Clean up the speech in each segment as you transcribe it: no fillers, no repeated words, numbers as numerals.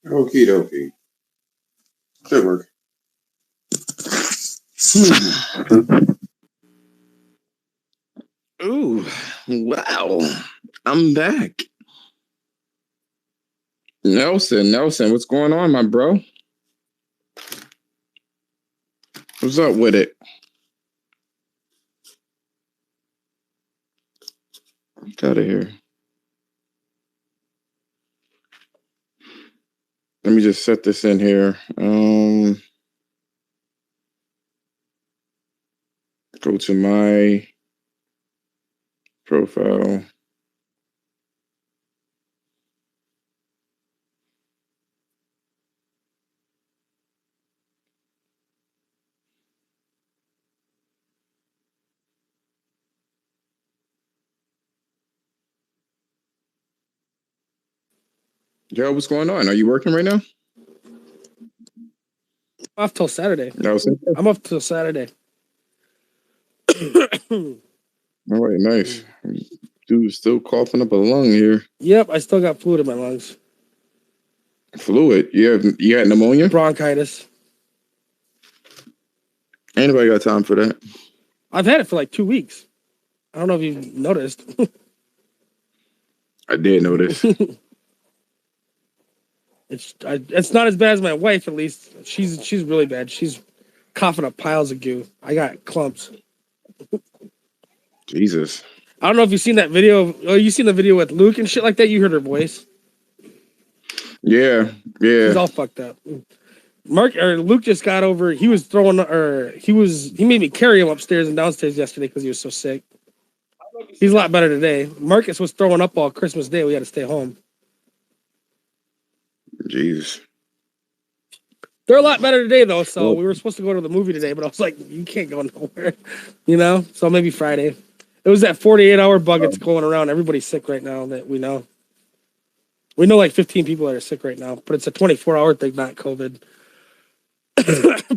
Okie dokie. Should work. Ooh, wow. I'm back. Nelson, what's going on, my bro? What's up with it? Get out of here. Let me just set this in here. Go to my profile. Yo, what's going on? Are you working right now? Off till Saturday. Nelson? I'm off till Saturday. All right, nice. Dude, still coughing up a lung here. Yep, I still got fluid in my lungs. Fluid? You had pneumonia? Bronchitis. Ain't nobody got time for that. I've had it for like 2 weeks. I don't know if you've noticed. I did notice. It's not as bad as my wife, at least. She's really bad. She's coughing up piles of goo. I got clumps. Jesus. I don't know if you've seen that video. You seen the video with Luke and shit like that? You heard her voice. Yeah. She's all fucked up. Luke just got over. He was throwing, he made me carry him upstairs and downstairs yesterday because he was so sick. He's a lot better today. Marcus was throwing up all Christmas Day. We had to stay home. Jeez. They're a lot better today, though. So we were supposed to go to the movie today, but I was like, you can't go nowhere, So maybe Friday. It was that 48-hour bug that's going around. Everybody's sick right now that we know. We know like 15 people that are sick right now, but it's a 24-hour thing, not COVID.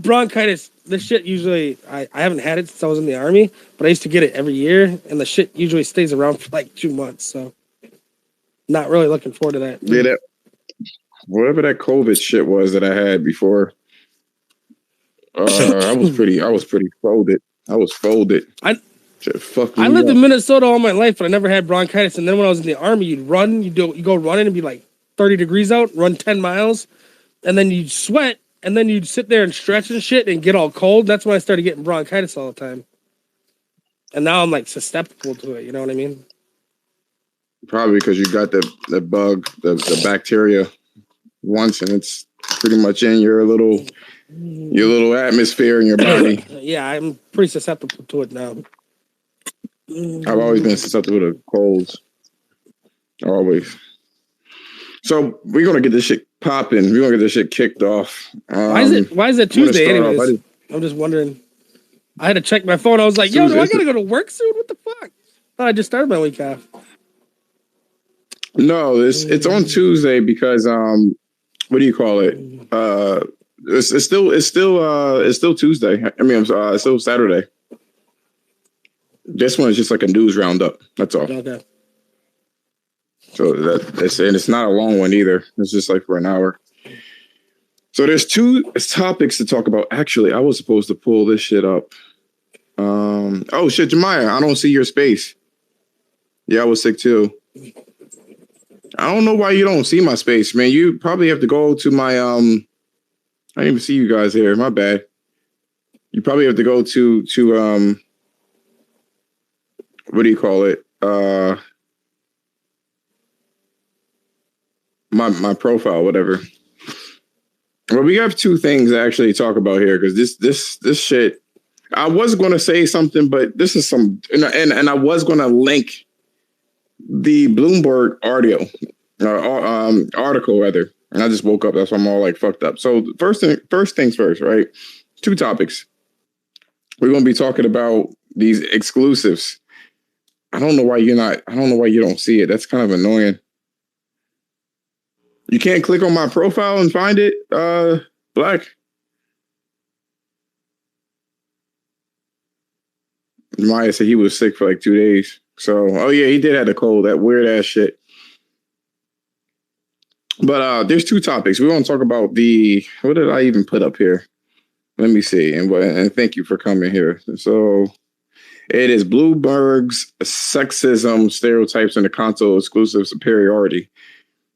Bronchitis, this shit usually, I haven't had it since I was in the Army, but I used to get it every year, and the shit usually stays around for like 2 months, so not really looking forward to that. Yeah, whatever that COVID shit was that I had before, I was pretty folded. I was folded. I lived in Minnesota all my life, but I never had bronchitis. And then when I was in the Army, you go running and be like 30 degrees out, run 10 miles, and then you'd sweat, and then you'd sit there and stretch and shit and get all cold. That's when I started getting bronchitis all the time. And now I'm like susceptible to it. You know what I mean? Probably because you got the bug, the bacteria once, and it's pretty much in your little atmosphere in your body. Yeah, I'm pretty susceptible to it now. I've always been susceptible to colds. Always. So we're gonna get this shit popping. We're gonna get this shit kicked off. Why is it Tuesday anyways? I'm just wondering. I had to check my phone. I was like, yo, do I gotta go to work soon? What the fuck? Oh, I just started my week off. No, it's on Tuesday because what do you call it? It's still Tuesday. I mean, it's still Saturday. This one is just like a news roundup. That's all. Okay. So it's not a long one either. It's just like for an hour. So there's 2 topics to talk about. Actually, I was supposed to pull this shit up. Oh shit, Jemiah, I don't see your space. Yeah, I was sick too. I don't know why you don't see my space, man. You probably have to go to my I didn't even see you guys here. My bad. You probably have to go to what do you call it? My profile, whatever. Well, we have 2 things to actually talk about here because this shit. I was going to say something, but this is some, and I was going to link the Bloomberg article rather, and I just woke up. That's why I'm all like fucked up. So first things first, right? 2 topics. We're going to be talking about these exclusives. I don't know why you don't see it. That's kind of annoying. You can't click on my profile and find it, Black. Maya said he was sick for like 2 days. So, oh yeah, he did have a cold. That weird ass shit. But there's two topics. We want to talk about what did I even put up here? Let me see. And thank you for coming here. So it is Bloomberg's Sexism Stereotypes in the Console Exclusive Superiority.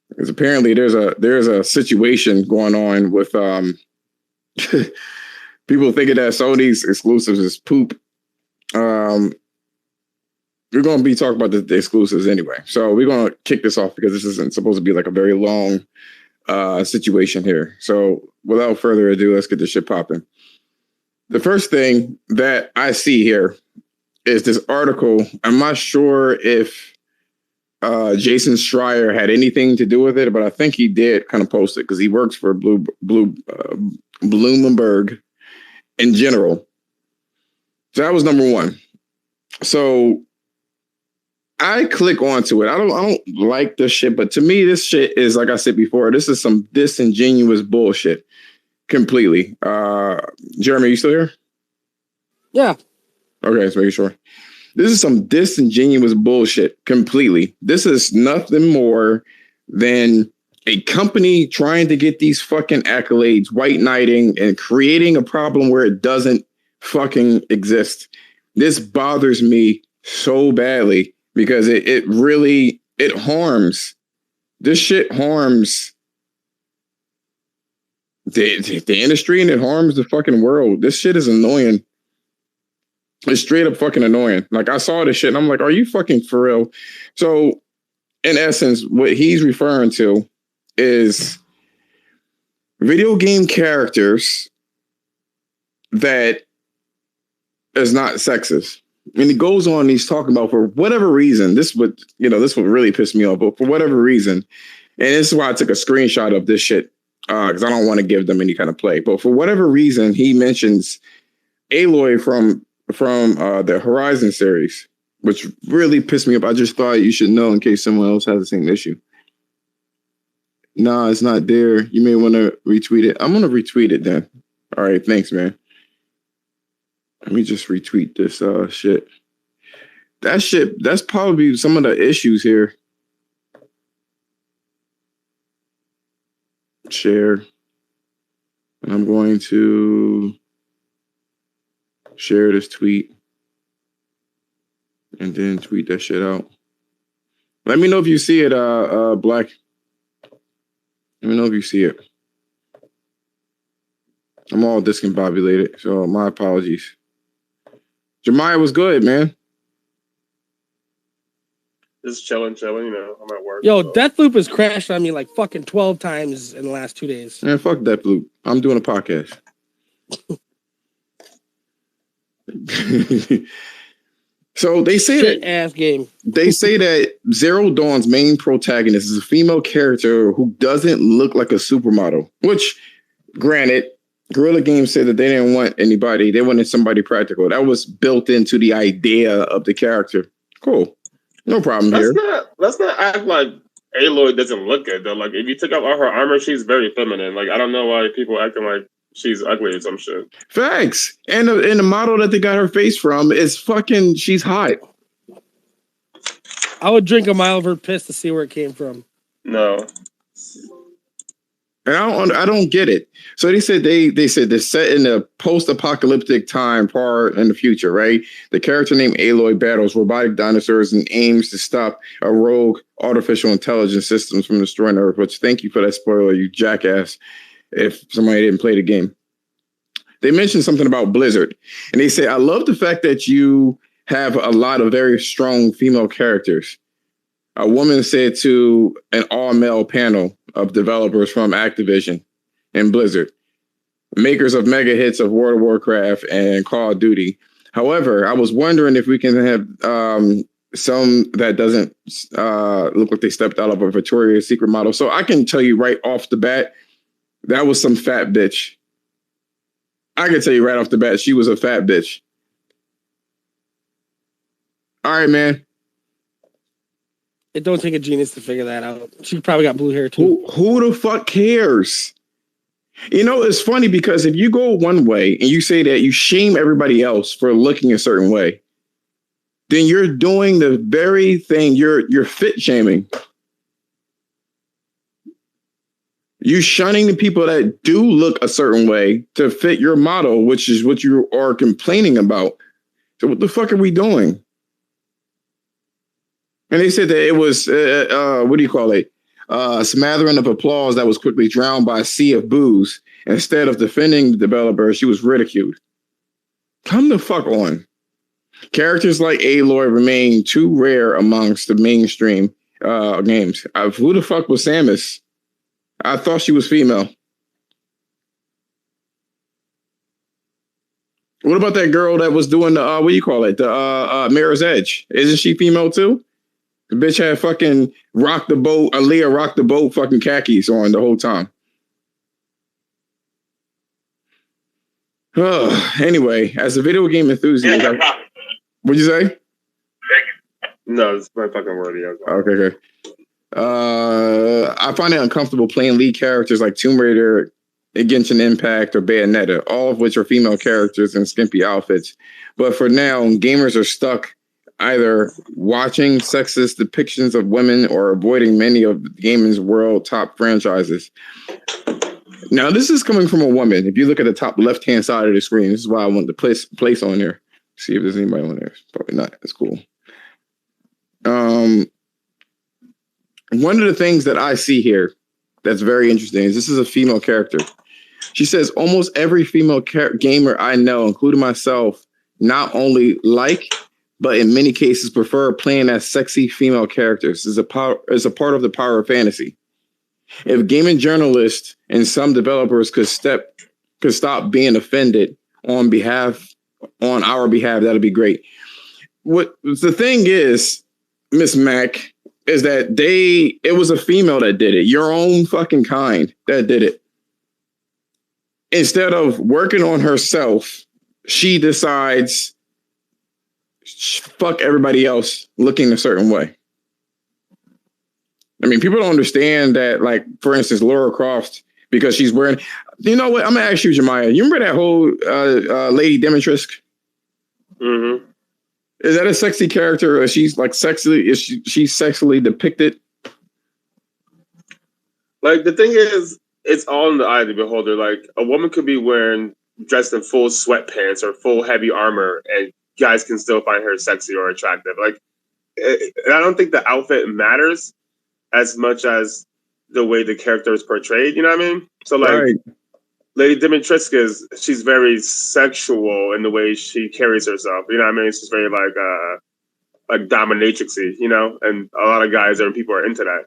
Because apparently there's a situation going on with people thinking that Sony's exclusives is poop. We're going to be talking about the exclusives anyway. So we're going to kick this off because this isn't supposed to be like a very long situation here. So without further ado, let's get this shit popping. The first thing that I see here is this article. I'm not sure if Jason Schreier had anything to do with it, but I think he did kind of post it because he works for Bloomberg in general. So that was number one. So I click onto it. I don't like this shit, but to me, this shit is, like I said before, this is some disingenuous bullshit. Completely. Jeremy, you still here? Yeah. Okay, just making sure. This is some disingenuous bullshit. Completely. This is nothing more than a company trying to get these fucking accolades, white knighting, and creating a problem where it doesn't fucking exist. This bothers me so badly because it really harms. This shit harms the industry, and it harms the fucking world. This shit is annoying. It's straight up fucking annoying. Like, I saw this shit and I'm like, are you fucking for real? So in essence, what he's referring to is video game characters that is not sexist. And he goes on, he's talking about, for whatever reason, this would really piss me off, but for whatever reason, and this is why I took a screenshot of this shit, because I don't want to give them any kind of play. But for whatever reason, he mentions Aloy from the Horizon series, which really pissed me off. I just thought you should know in case someone else has the same issue. Nah, it's not there. You may want to retweet it. I'm going to retweet it then. All right, thanks, man. Let me just retweet this shit. That shit, that's probably some of the issues here. Share. And I'm going to share this tweet and then tweet that shit out. Let me know if you see it, Black. Let me know if you see it. I'm all discombobulated, so my apologies. Jemiah was good, man. Just chilling, you know. I'm at work. Yo, so. Deathloop has crashed on me like fucking 12 times in the last 2 days. Man, fuck Deathloop. I'm doing a podcast. So they say ass game. They say that Zero Dawn's main protagonist is a female character who doesn't look like a supermodel. Which, granted, Guerrilla Games said that they didn't want anybody. They wanted somebody practical. That was built into the idea of the character. Cool. No problem here. Let's not act like Aloy doesn't look good, though. Like, if you took out all her armor, she's very feminine. Like, I don't know why people acting like she's ugly or some shit. Facts. And the model that they got her face from is fucking, she's hot. I would drink a mile of her piss to see where it came from. No. And I don't get it. So they said they're set in a post-apocalyptic time far in the future, right? The character named Aloy battles robotic dinosaurs and aims to stop a rogue artificial intelligence systems from destroying Earth. Which, thank you for that spoiler, you jackass. If somebody didn't play the game. They mentioned something about Blizzard. And they say, I love the fact that you have a lot of very strong female characters. A woman said to an all-male panel of developers from Activision and Blizzard, makers of mega hits of World of Warcraft and Call of Duty. However, I was wondering if we can have some that doesn't look like they stepped out of a Victoria's Secret model. So I can tell you right off the bat, that was some fat bitch. I can tell you right off the bat, she was a fat bitch. All right, man. It don't take a genius to figure that out. She probably got blue hair too. Who the fuck cares? You know, it's funny because if you go one way and you say that you shame everybody else for looking a certain way, then you're doing the very thing. You're fit shaming. You shunning the people that do look a certain way to fit your model, which is what you are complaining about. So what the fuck are we doing? And they said that it was, what do you call it? A smattering of applause that was quickly drowned by a sea of boos. Instead of defending the developer, she was ridiculed. Come the fuck on. Characters like Aloy remain too rare amongst the mainstream games. Who the fuck was Samus? I thought she was female. What about that girl that was doing the, what do you call it? The Mirror's Edge. Isn't she female too? The bitch had fucking rock the boat, Aaliyah rock the boat fucking khakis on the whole time. Anyway, as a video game enthusiast, what'd you say? No, it's my fucking word. Yeah. Okay. I find it uncomfortable playing lead characters like Tomb Raider, Genshin Impact, or Bayonetta, all of which are female characters in skimpy outfits. But for now, gamers are stuck either watching sexist depictions of women or avoiding many of gaming's world top franchises. Now, this is coming from a woman. If you look at the top left-hand side of the screen, this is why I want to place on there. See if there's anybody on there. Probably not. That's cool. One of the things that I see here that's very interesting is this is a female character. She says almost every female gamer I know, including myself, not only like, but in many cases prefer playing as sexy female characters. Is a part of the power of fantasy. If gaming journalists and some developers could stop being offended on our behalf, that'd be great. What the thing is, Miss Mac, is that it was a female that did it, your own fucking kind that did it. Instead of working on herself, she decides, fuck everybody else looking a certain way. I mean, people don't understand that, like, for instance, Lara Croft, because she's wearing, you know what? I'm going to ask you, Jemiah. You remember that whole Lady Dimitrescu? Mm-hmm. Is that a sexy character? Or she's like sexually, is she sexually depicted? Like, the thing is, it's all in the eye of the beholder. Like, a woman could be dressed in full sweatpants or full heavy armor, and guys can still find her sexy or attractive. Like, I don't think the outfit matters as much as the way the character is portrayed. You know what I mean? So, like, right. Lady Dimitrescu she's very sexual in the way she carries herself. You know what I mean? She's very like dominatrixy, you know, and a lot of guys and people are into that.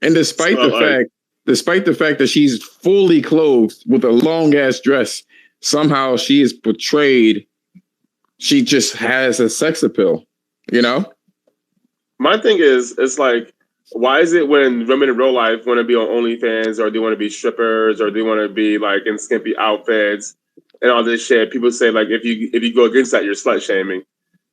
And despite the fact that she's fully clothed with a long ass dress, somehow she is portrayed. She just has a sex appeal, you know? My thing is, it's like, why is it when women in real life want to be on OnlyFans or they want to be strippers or they want to be like in skimpy outfits and all this shit, people say like if you go against that, you're slut shaming.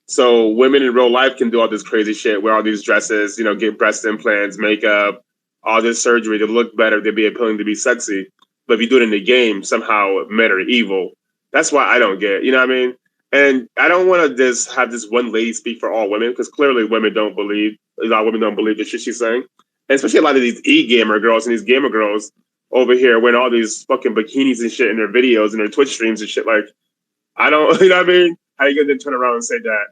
So women in real life can do all this crazy shit, wear all these dresses, you know, get breast implants, makeup, all this surgery to look better, to be appealing, to be sexy. But if you do it in the game, somehow men are evil. That's why I don't get, you know what I mean? And I don't want to just have this one lady speak for all women, because clearly a lot of women don't believe the shit she's saying. And especially a lot of these e-gamer girls and these gamer girls over here wearing all these fucking bikinis and shit in their videos and their Twitch streams and shit. Like, I don't, you know what I mean? How you gonna turn around and say that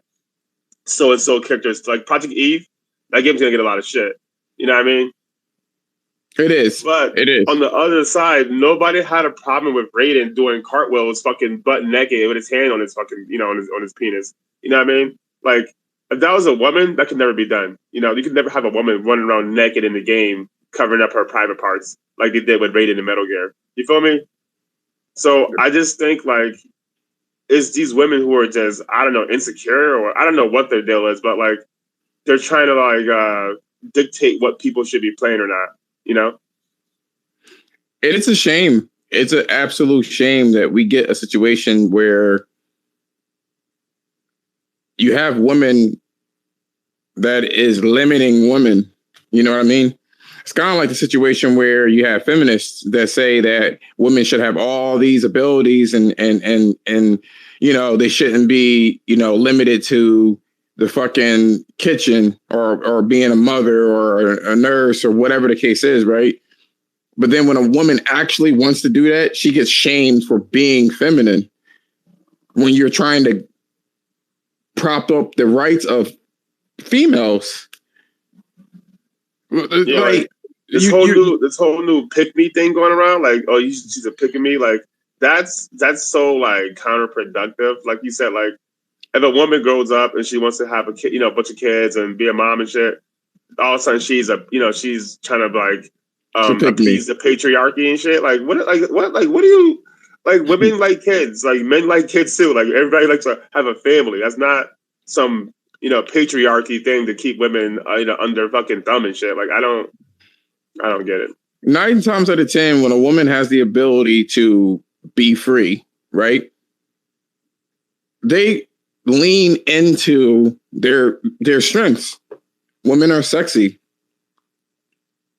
so-and-so characters, like Project Eve, that game's gonna get a lot of shit. You know what I mean? It is. But it is. On the other side, nobody had a problem with Raiden doing cartwheels fucking butt naked with his hand on his fucking, you know, on his penis. You know what I mean? Like, if that was a woman, that could never be done. You know, you could never have a woman running around naked in the game, covering up her private parts, like they did with Raiden in Metal Gear. You feel me? So I just think, like, it's these women who are just, I don't know, insecure, or I don't know what their deal is, but, like, they're trying to, like, dictate what people should be playing or not. You know, it's a shame. It's an absolute shame that we get a situation where you have women that is limiting women. You know what I mean? It's kind of like the situation where you have feminists that say that women should have all these abilities and you know, they shouldn't be, you know, limited to the fucking kitchen or being a mother or a nurse or whatever the case is, right? But then when a woman actually wants to do that, she gets shamed for being feminine. When you're trying to prop up the rights of females, yeah, like this whole new pick me thing going around, like, oh, she's a picking me, like that's so like counterproductive. Like you said, like if a woman grows up and she wants to have a kid, a bunch of kids and be a mom and shit, all of a sudden she's trying to like appease the patriarchy and shit. Like what do you like? Women like kids, like men like kids too. Like everybody likes to have a family. That's not some patriarchy thing to keep women under fucking thumb and shit. Like I don't get it. 9 times out of 10, when a woman has the ability to be free, right? They lean into their strengths. Women are sexy.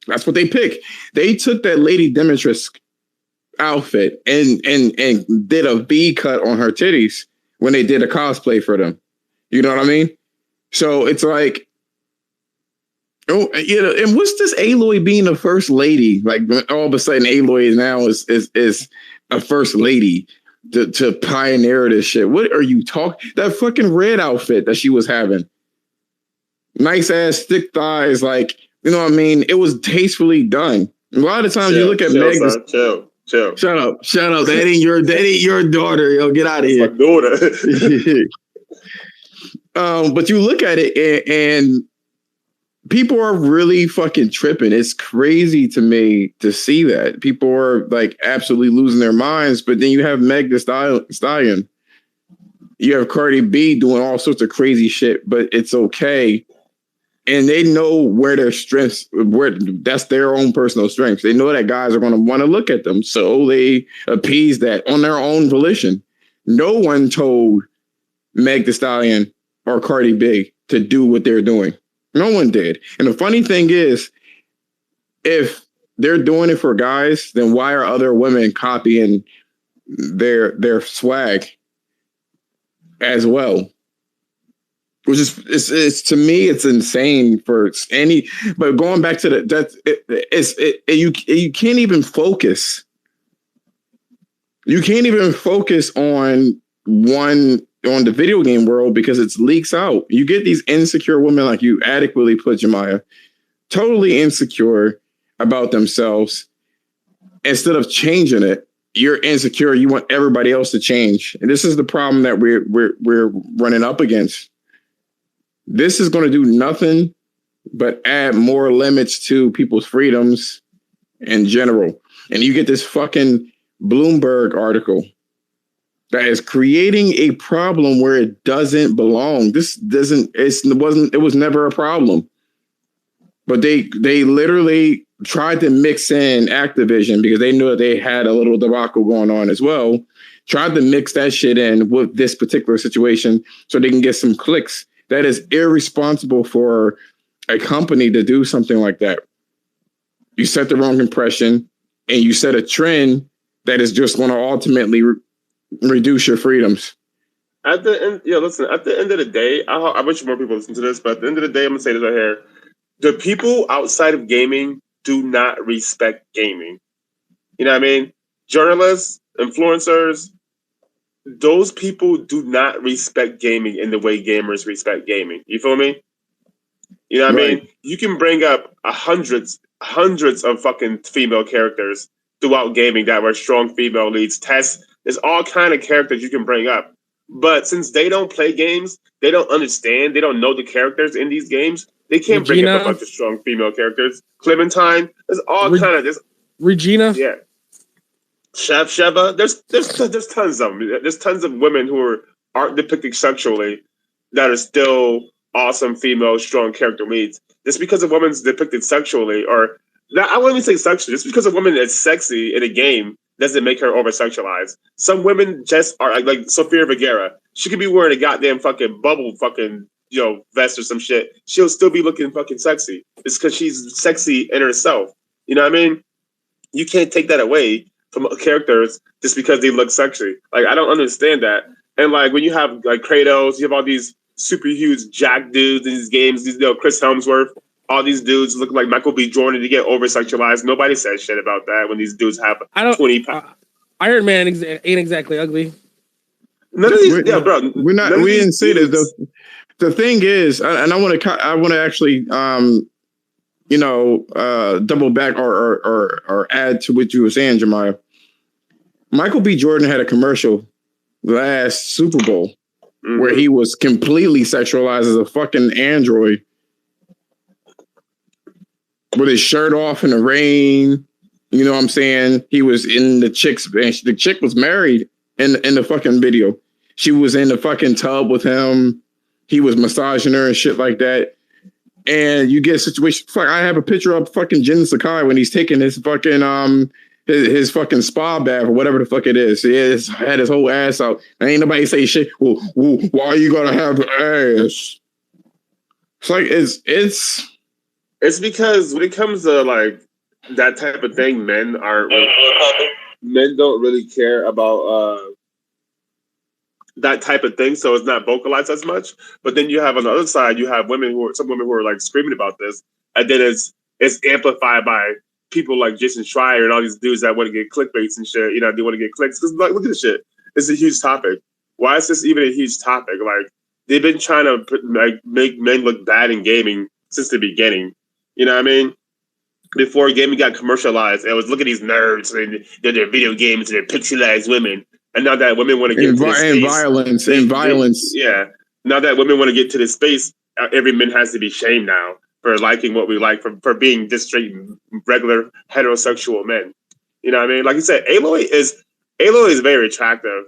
That's what they pick. They took that Lady Demetrius outfit and did a V cut on her titties when they did a cosplay for them. You know what I mean? So it's like, and what's this Aloy being the first lady? Like all of a sudden, Aloy now is a first lady to pioneer this shit. What are you talking? That fucking red outfit that she was having, nice ass thick thighs, like you know what I mean. It was tastefully done. A lot of times you look at Meg. Chill. Shut up. That ain't your daughter. Yo, get out of here. My daughter. But you look at it and people are really fucking tripping. It's crazy to me to see that. People are like absolutely losing their minds. But then you have Meg Thee Stallion. You have Cardi B doing all sorts of crazy shit, but it's okay. And they know where their strengths, that's their own personal strengths. They know that guys are going to want to look at them. So they appease that on their own volition. No one told Meg Thee Stallion or Cardi B to do what they're doing. No one did. And the funny thing is, if they're doing it for guys, then why are other women copying their swag as well? Which is, it's to me, it's insane for any. But going back to you can't even focus. You can't even focus on the video game world because it's leaks out. You get these insecure women, like you adequately put, Jemiah, totally insecure about themselves. Instead of changing it, you're insecure. You want everybody else to change, and this is the problem that we're running up against. This is going to do nothing but add more limits to people's freedoms in general. And you get this fucking Bloomberg article that is creating a problem where it doesn't belong. It was never a problem. But they literally tried to mix in Activision because they knew that they had a little debacle going on as well. Tried to mix that shit in with this particular situation so they can get some clicks. That is irresponsible for a company to do something like that. You set the wrong impression and you set a trend that is just going to ultimately reduce your freedoms. At the end, listen, at the end of the day, I wish more people listen to this, but at the end of the day, I'm going to say this right here. The people outside of gaming do not respect gaming. You know what I mean? Journalists, influencers, those people do not respect gaming in the way gamers respect gaming. You feel me? You know what I mean? You can bring up hundreds of fucking female characters throughout gaming that were strong female leads. Tess, there's all kind of characters you can bring up. But since they don't play games, they don't understand, they don't know the characters in these games, they can't bring up a bunch of strong female characters. Clementine, there's all kind of this. Regina? Yeah. Sheva, there's tons of them. There's tons of women who aren't depicted sexually that are still awesome female strong character leads. Just because a woman's depicted sexually, or not, I wouldn't even say sexually, just because a woman is sexy in a game doesn't make her over sexualized. Some women just are like Sofia Vergara. She could be wearing a goddamn fucking bubble fucking vest or some shit. She'll still be looking fucking sexy. It's because she's sexy in herself. You know what I mean? You can't take that away from characters just because they look sexy. Like, I don't understand that. And like when you have like Kratos, you have all these super huge jack dudes in these games, these Chris Hemsworth. all these dudes look like Michael B. Jordan to get over sexualized. Nobody says shit about that when these dudes have 20 pounds. Iron Man ain't exactly ugly. None of these, bro. We didn't say that. The thing is, and I want to actually, double back or add to what you were saying, Jemiah. Michael B. Jordan had a commercial last Super Bowl where he was completely sexualized as a fucking android with his shirt off in the rain. You know what I'm saying? He was in the chick was married in the fucking video. She was in the fucking tub with him. He was massaging her and shit like that. And you get a situation. Fuck, I have a picture of fucking Jin Sakai when he's taking his fucking his fucking spa bath or whatever the fuck it is. He had his whole ass out. And ain't nobody say shit. Well, why are you gonna have ass? It's like it's because when it comes to like that type of thing, men don't really care about that type of thing, so it's not vocalized as much. But then you have on the other side, you have some women who are like screaming about this, and then it's amplified by people like Jason Schreier and all these dudes that want to get clickbaits and shit. You know, they want to get clicks because like, look at this shit. It's a huge topic. Why is this even a huge topic? Like they've been trying to make men look bad in gaming since the beginning. You know what I mean? Before gaming got commercialized, it was look at these nerds and they're video games and they're pixelized women. And now that women want to get into this space, violence. Yeah. Now that women want to get to this space, every man has to be shamed now for liking what we like, for being just straight, regular heterosexual men. You know what I mean? Like you said, Aloy is very attractive,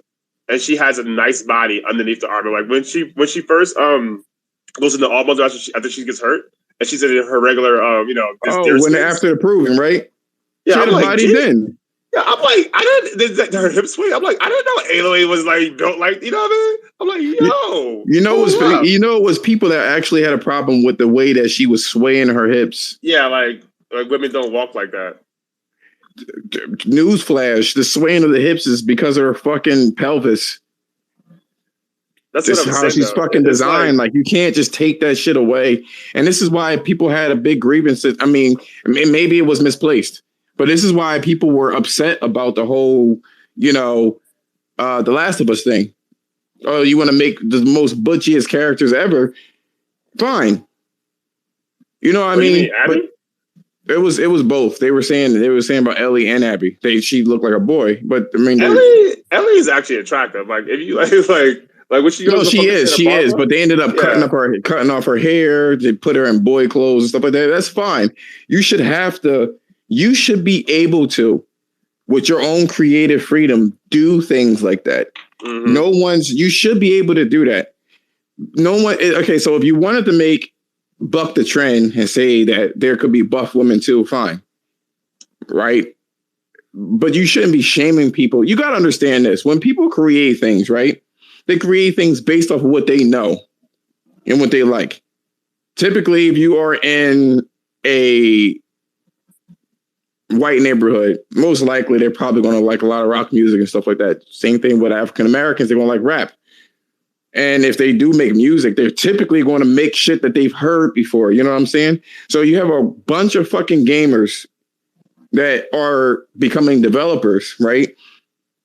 and she has a nice body underneath the armor. Like when she first goes into all mode after she gets hurt, and she's in her regular after the proving, right? Yeah, she had a body then. Yeah, I'm like, her hip swing. I'm like, I didn't know Aloy was like built like, you know what I mean? I'm like, yo. It was people that actually had a problem with the way that she was swaying her hips. Yeah, like women don't walk like that. Newsflash, the swaying of the hips is because of her fucking pelvis. That's how she's fucking designed. Like you can't just take that shit away. And this is why people had a big grievance. I mean, maybe it was misplaced. But this is why people were upset about the whole, The Last of Us thing. Oh, you want to make the most butchiest characters ever? Fine. You know what I mean? But it was both. They were saying about Ellie and Abby. She looked like a boy, but I mean, Ellie is actually attractive. Like if you like what she. No, she is. But they ended up cutting off her hair. They put her in boy clothes and stuff like that. That's fine. You should be able to, with your own creative freedom, do things like that. Mm-hmm. You should be able to do that. Okay, so if you wanted to buck the trend and say that there could be buff women too, fine. Right? But you shouldn't be shaming people. You got to understand this. When people create things, right? They create things based off of what they know and what they like. Typically, if you are in a white neighborhood, most likely they're probably going to like a lot of rock music and stuff like that. Same thing with African Americans, they're going to like rap. And if they do make music, they're typically going to make shit that they've heard before. You know what I'm saying? So you have a bunch of fucking gamers that are becoming developers, right?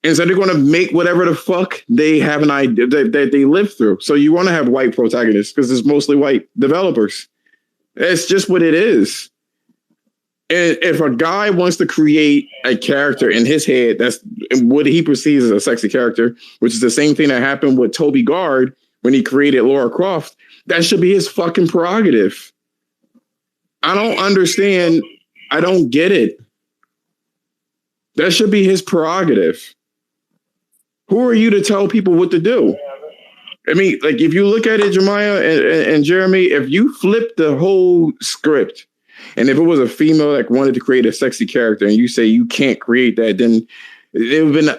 And so they're going to make whatever the fuck they have an idea that they live through. So you want to have white protagonists because it's mostly white developers. That's just what it is. And if a guy wants to create a character in his head, that's what he perceives as a sexy character, which is the same thing that happened with Toby Gard when he created Lara Croft. That should be his fucking prerogative. I don't understand. I don't get it. That should be his prerogative. Who are you to tell people what to do? I mean, like, if you look at it, Jemiah and Jeremy, if you flip the whole script, and if it was a female that wanted to create a sexy character and you say you can't create that, then it would have been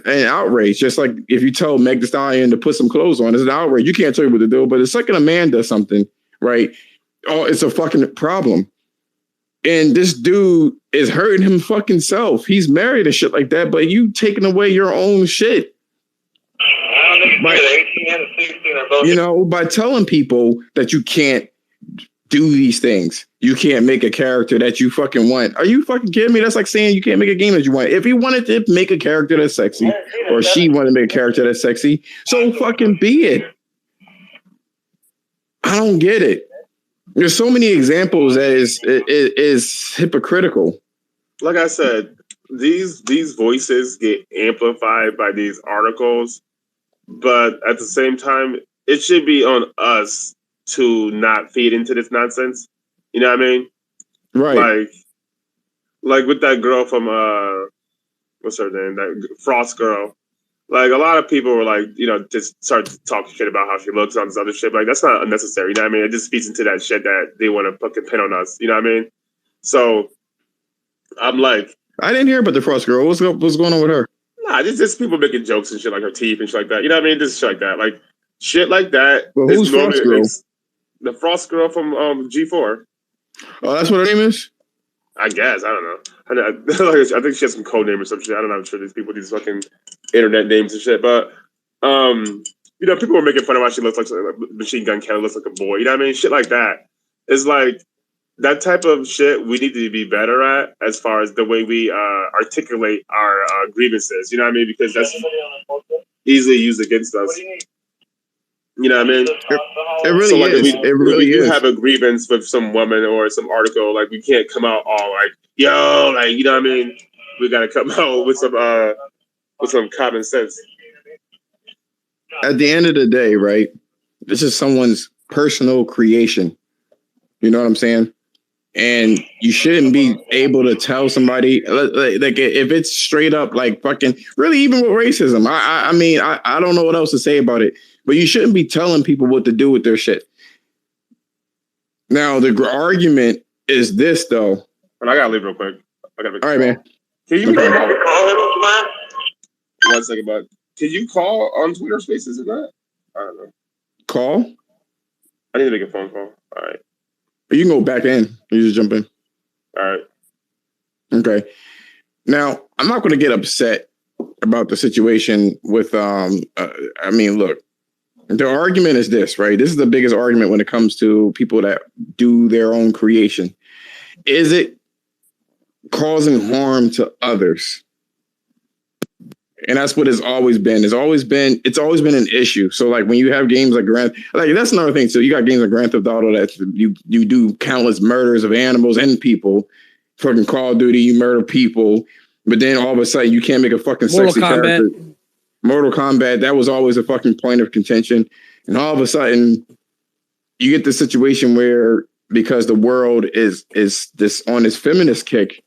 an outrage. Just like if you tell Meg Thee Stallion to put some clothes on, it's an outrage. You can't tell her what to do, but the second a man does something, right? Oh, it's a fucking problem. And this dude is hurting him fucking self. He's married and shit like that, but you taking away your own shit. By telling people that you can't do these things. You can't make a character that you fucking want. Are you fucking kidding me? That's like saying you can't make a game that you want. If he wanted to make a character that's sexy, or she wanted to make a character that's sexy, so fucking be it. I don't get it. There's so many examples that is hypocritical. Like I said, these voices get amplified by these articles, but at the same time, it should be on us to not feed into this nonsense. You know what I mean? Right. Like with that girl from what's her name? That Frost girl. Like a lot of people were like, you know, just start to talk shit about how she looks on this other shit. Like that's not unnecessary. You know what I mean? It just feeds into that shit that they want to fucking pin on us. You know what I mean? So I'm like, I didn't hear about the Frost girl. What's going on with her? Nah, just people making jokes and shit like her teeth and shit like that. You know what I mean? Just shit like that. Like shit like that. Well, who's Frost girl? The Frost girl from G4. Oh, that's what her name is? I guess. I don't know. I think she has some code name or some shit. I don't know. I'm sure these people these fucking internet names and shit. But you know, people were making fun of how she looks like Machine Gun Kelly looks like a boy. You know what I mean? Shit like that. It's like that type of shit we need to be better at as far as the way we articulate our grievances. You know what I mean? Because that's easily used against us. You know what I mean? It really is. It really is. If you have a grievance with some woman or some article, like we can't come out all like, yo, like, you know what I mean? We gotta come out with some common sense. At the end of the day, right? This is someone's personal creation. You know what I'm saying? And you shouldn't be able to tell somebody like if it's straight up like fucking really even with racism. I mean, I don't know what else to say about it, but you shouldn't be telling people what to do with their shit. Now, the argument is this, though. And I gotta leave real quick. All right, man. Can you call? 1 second, bud. Can you call on Twitter Spaces or not? I don't know. Call? I need to make a phone call. All right. You can go back in. You just jump in. All right. Okay. Now, I'm not going to get upset about the situation with, I mean, look, the argument is this, right? This is the biggest argument when it comes to people that do their own creation. Is it causing harm to others? And that's what it's always been. It's always been an issue. So like when you have games like that's another thing. So you got games like Grand Theft Auto that you do countless murders of animals and people. Fucking Call of Duty, you murder people, but then all of a sudden you can't make a fucking sexy character. Mortal Kombat, that was always a fucking point of contention. And all of a sudden you get this situation where because the world is this on this feminist kick,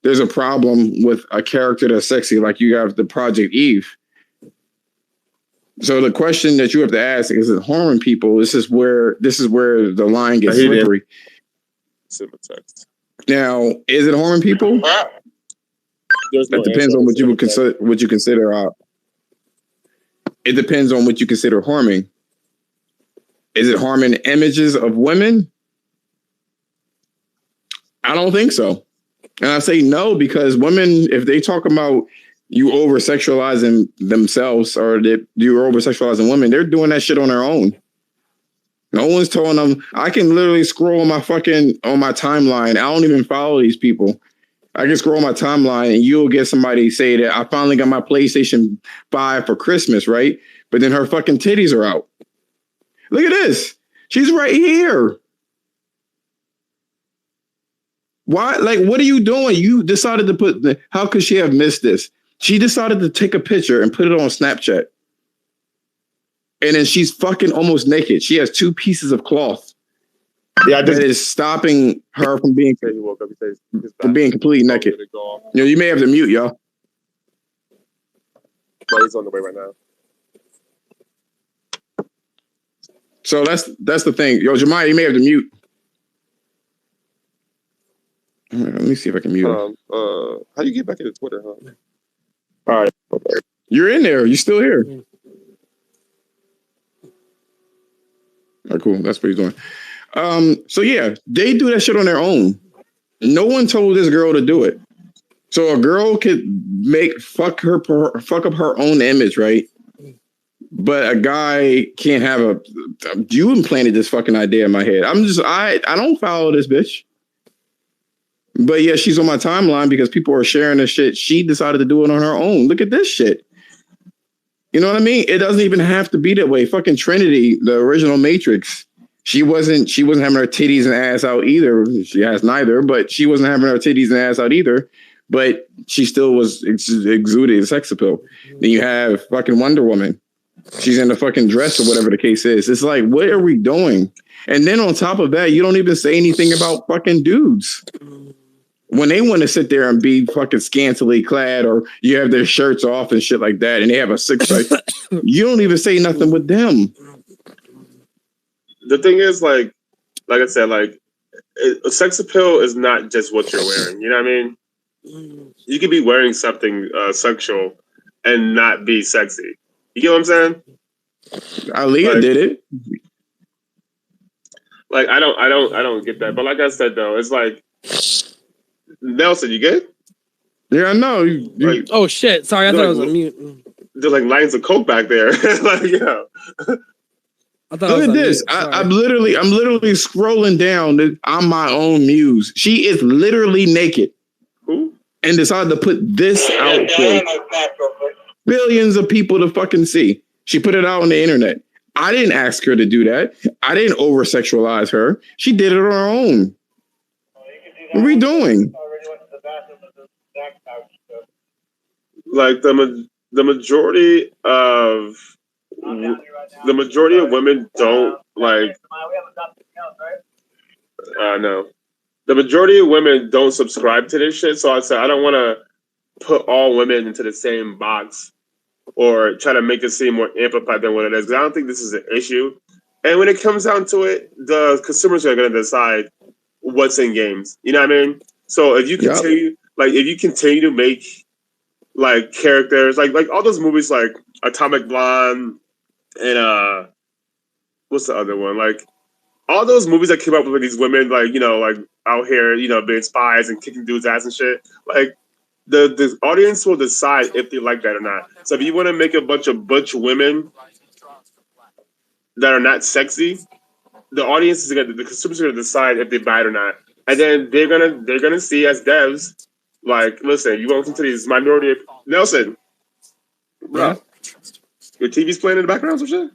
there's a problem with a character that's sexy, like you have the Project Eve. So the question that you have to ask is it harming people? This is where the line gets slippery. Now, is it harming people? That depends on what you would consider. It depends on what you consider harming. Is it harming images of women? I don't think so. And I say no because women, if they talk about you over-sexualizing themselves or that you're over-sexualizing women, they're doing that shit on their own. No one's telling them. I can literally scroll on my timeline. I don't even follow these people. I can scroll my timeline and you'll get somebody say that I finally got my PlayStation 5 for Christmas, right? But then her fucking titties are out. Look at this. She's right here. Why? Like, what are you doing? You decided to how could she have missed this? She decided to take a picture and put it on Snapchat. And then she's fucking almost naked. She has 2 pieces of cloth. Yeah, that is stopping her from being completely naked. You may have to mute, y'all. But he's on the way right now. So that's the thing. Yo, Jemiah, you may have to mute. Let me see if I can mute him. How do you get back into Twitter, huh? All right. Okay. You're in there. You're still here. All right, cool. That's what he's doing. So yeah, they do that shit on their own. No one told this girl to do it. So a girl could fuck up her own image, right? but a guy can't have a. You implanted this fucking idea in my head. I don't follow this bitch. But yeah, she's on my timeline because people are sharing this shit. She decided to do it on her own. Look at this shit. You know what I mean? It doesn't even have to be that way. Fucking Trinity, the original Matrix, she wasn't having her titties and ass out either. She has neither, but she wasn't having her titties and ass out either. But she still was exuding sex appeal. Then you have fucking Wonder Woman. She's in a fucking dress or whatever the case is. It's like, what are we doing? And then on top of that, you don't even say anything about fucking dudes. When they want to sit there and be fucking scantily clad, or you have their shirts off and shit like that, and they have a six-pack, you don't even say nothing with them. The thing is, like I said, sex appeal is not just what you're wearing. You know what I mean? You could be wearing something sexual and not be sexy. You get what I'm saying? Aaliyah did it. Like I don't get that. But like I said though, it's like Nelson, you good? Yeah, I know. Like, oh shit! Sorry, I thought I was on mute. There's like lines of coke back there. Like, yeah. Look at this. I'm literally scrolling down on my own muse. She is literally naked. Who? And decided to put this out for billions of people to fucking see. She put it out on the internet. I didn't ask her to do that. I didn't over-sexualize her. She did it on her own. What are we doing? Like the majority of women don't like. No, the majority of women don't subscribe to this shit. So I said I don't want to put all women into the same box or try to make it seem more amplified than what it is. Because I don't think this is an issue. And when it comes down to it, the consumers are going to decide what's in games. You know what I mean? So if you continue, to make like characters, like all those movies, like Atomic Blonde and what's the other one? Like all those movies that came up with these women, like like out here, being spies and kicking dudes' ass and shit. Like the audience will decide if they like that or not. So if you want to make a bunch of butch women that are not sexy, the audience the consumers are gonna decide if they buy it or not, and then they're gonna see as devs, like, listen, you want to these minority Nelson, bro, your TV's playing in the background, some shit.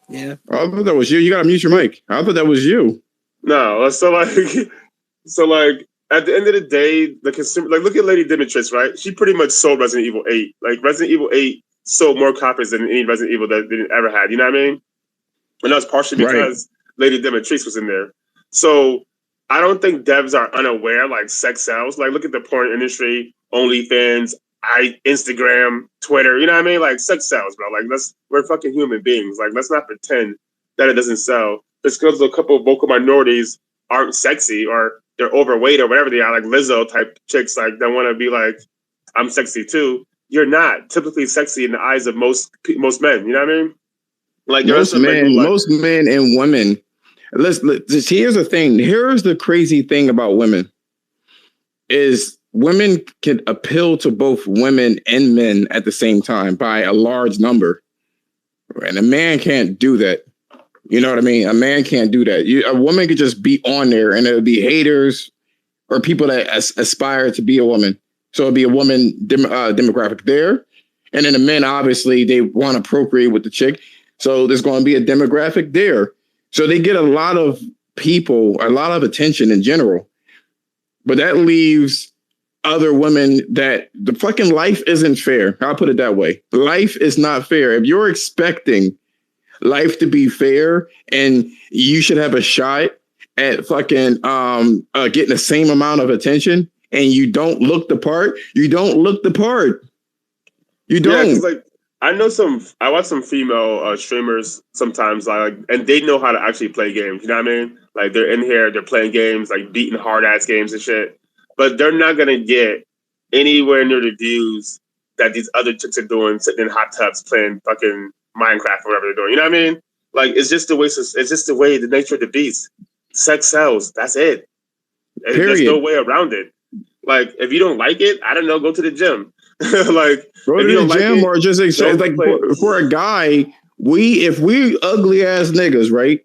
Yeah, I thought that was you. You gotta mute your mic. I thought that was you. No, so like at the end of the day, the consumer, like, look at Lady Dimitrescu, right? She pretty much sold Resident Evil 8. Like Resident Evil 8 sold more copies than any Resident Evil that they ever had. You know what I mean? And that's partially because Lady Dimitrescu was in there. So I don't think devs are unaware, like, sex sells. Like, look at the porn industry, OnlyFans, Instagram, Twitter. You know what I mean? Like, sex sells, bro. Like, we're fucking human beings. Like, let's not pretend that it doesn't sell. Just because a couple of vocal minorities aren't sexy or they're overweight or whatever they are, like Lizzo type chicks, like, that want to be like, I'm sexy too. You're not typically sexy in the eyes of most men. You know what I mean? Like most men and women. Here's the thing. Here's the crazy thing about women is women can appeal to both women and men at the same time by a large number, and a man can't do that. You know what I mean? A man can't do that. A woman could just be on there, and it'll be haters or people that aspire to be a woman. So it'll be a woman demographic there, and then the men, obviously, they want to procreate with the chick. So there's going to be a demographic there. So they get a lot of people, a lot of attention in general. But that leaves other women that the fucking life isn't fair. I'll put it that way. Life is not fair. If you're expecting life to be fair and you should have a shot at fucking getting the same amount of attention and you don't look the part, you don't look the part. You don't. Yeah, like, I watch some female streamers sometimes, like, and they know how to actually play games. You know what I mean? Like, they're in here, they're playing games, like beating hard ass games and shit. But they're not gonna get anywhere near the views that these other chicks are doing, sitting in hot tubs playing fucking Minecraft or whatever they're doing. You know what I mean? Like, it's just the way, the nature of the beast. Sex sells. That's it. There's no way around it. Like, if you don't like it, I don't know, go to the gym. Like, go to the gym, or just like for a guy, if we ugly ass niggas, right?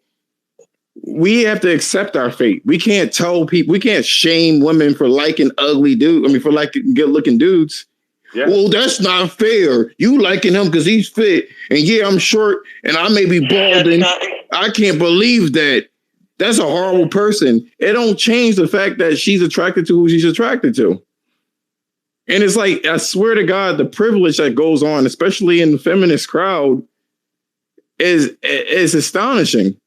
We have to accept our fate. We can't tell people, we can't shame women for liking ugly dudes. I mean, for liking good looking dudes. Yeah. Well, that's not fair. You liking him because he's fit. And yeah, I'm short and I may be balding. I can't believe that. That's a horrible person. It don't change the fact that she's attracted to who she's attracted to. And it's like, I swear to God, the privilege that goes on, especially in the feminist crowd, is astonishing.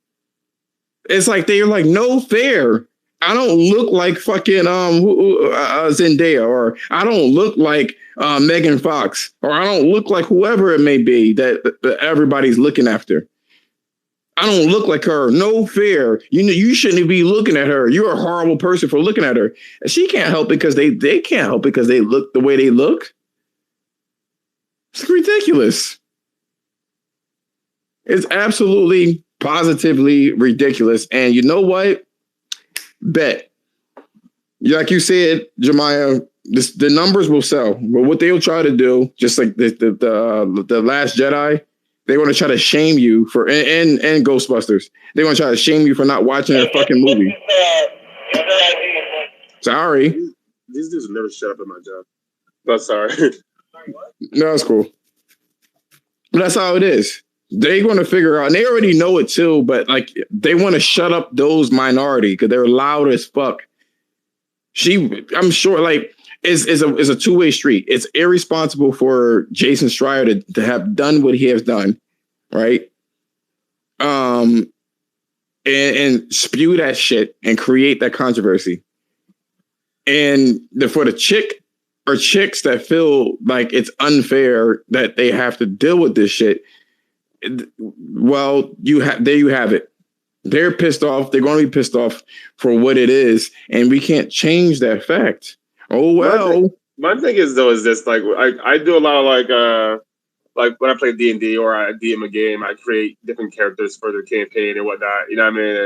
It's like they're like, no fair. I don't look like fucking Zendaya, or I don't look like Megan Fox, or I don't look like whoever it may be that everybody's looking after. I don't look like her. No fair. You shouldn't be looking at her. You're a horrible person for looking at her. And she can't help because they can't help because they look the way they look. It's ridiculous. It's absolutely positively ridiculous. And you know what? Bet. Like you said, Jemiah, the numbers will sell. But what they'll try to do, just like the Last Jedi, they want to try to shame you for and Ghostbusters. They want to try to shame you for not watching a fucking movie. Sorry. These dudes will never shut up at my job. No, sorry. No, that's cool. But that's how it is. They're going to figure out, and they already know it too, but like they want to shut up those minority because they're loud as fuck. I'm sure, like, it's a two-way street. It's irresponsible for Jason Schreier to have done what he has done, right? And spew that shit and create that controversy. And for the chick or chicks that feel like it's unfair that they have to deal with this shit, well, there you have it. They're pissed off. They're going to be pissed off for what it is, and we can't change that fact. Oh well. My thing is though is this, like I do a lot of like when I play D&D or I DM a game, I create different characters for the campaign and whatnot. You know what I mean?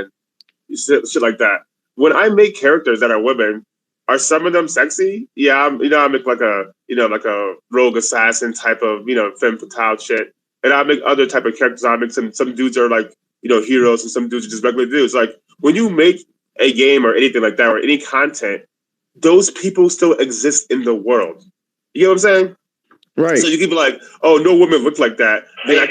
And shit like that. When I make characters that are women, are some of them sexy? Yeah, I make like a rogue assassin type of femme fatale shit, and I make other type of characters. I make some dudes are like heroes, and some dudes are just regular dudes. Like when you make a game or anything like that or any content, those people still exist in the world. You know what I'm saying? Right. So you can be like, oh, no women look like that. Then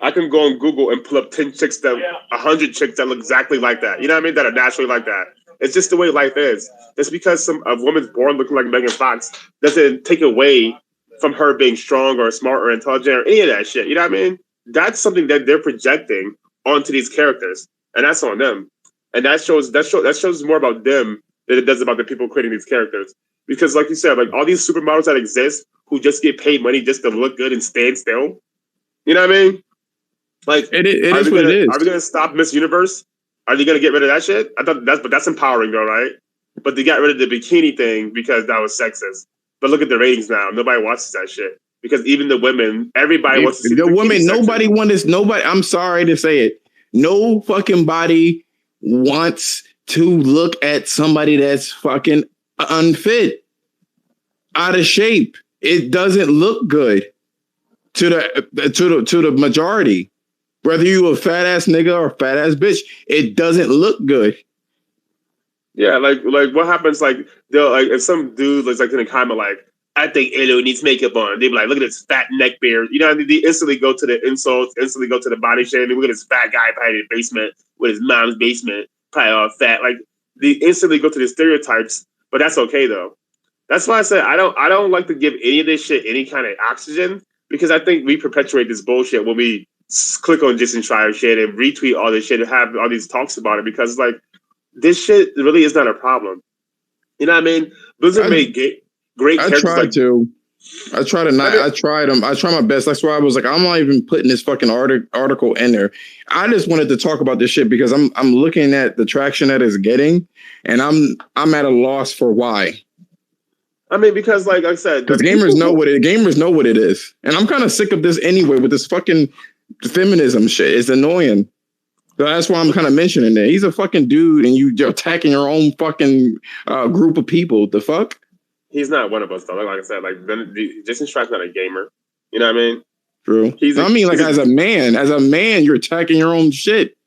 I can go on Google and pull up 10 chicks 100 chicks that look exactly like that. You know what I mean? That are naturally like that. It's just the way life is. Just because a woman's born looking like Megan Fox doesn't take away from her being strong or smart or intelligent or any of that shit. You know what I mean? That's something that they're projecting onto these characters, and that's on them. And that shows more about them than it does about the people creating these characters. Because, like you said, like all these supermodels that exist who just get paid money just to look good and stand still. You know what I mean? Like, it is what it is. Are we going to stop Miss Universe? Are they going to get rid of that shit? I thought that's empowering though, right? But they got rid of the bikini thing because that was sexist. But look at the ratings now. Nobody watches that shit because even the women, everybody wants to see the women. Nobody wants. Nobody. I'm sorry to say it. No fucking body wants to look at somebody that's fucking unfit, out of shape. It doesn't look good to the majority. Whether you a fat ass nigga or a fat ass bitch, it doesn't look good. Yeah, like what happens? Like they'll like if some dude looks like in the comment like, I think Aloy needs makeup on. They be like, look at this fat neck beard. You know, they instantly go to the insults, instantly go to the body shaming. Look at this fat guy probably in the basement with his mom's basement, probably all fat. Like they instantly go to the stereotypes, but that's okay though. That's why I said I don't like to give any of this shit any kind of oxygen because I think we perpetuate this bullshit when we click on Jason Schreier shit and retweet all this shit and have all these talks about it because like this shit really is not a problem. You know what I mean? Blizzard made great characters. I try my best. That's why I was like, I'm not even putting this fucking article in there. I just wanted to talk about this shit because I'm looking at the traction that it's getting, and I'm at a loss for why. I mean, because like I said, because gamers know what it is, and I'm kind of sick of this anyway with this fucking feminism shit. It's annoying. So that's why I'm kind of mentioning it. He's a fucking dude, and you're attacking your own fucking group of people. The fuck? He's not one of us, though. Like I said, like Jason Schreier's not a gamer. You know what I mean? True. As a man, you're attacking your own shit.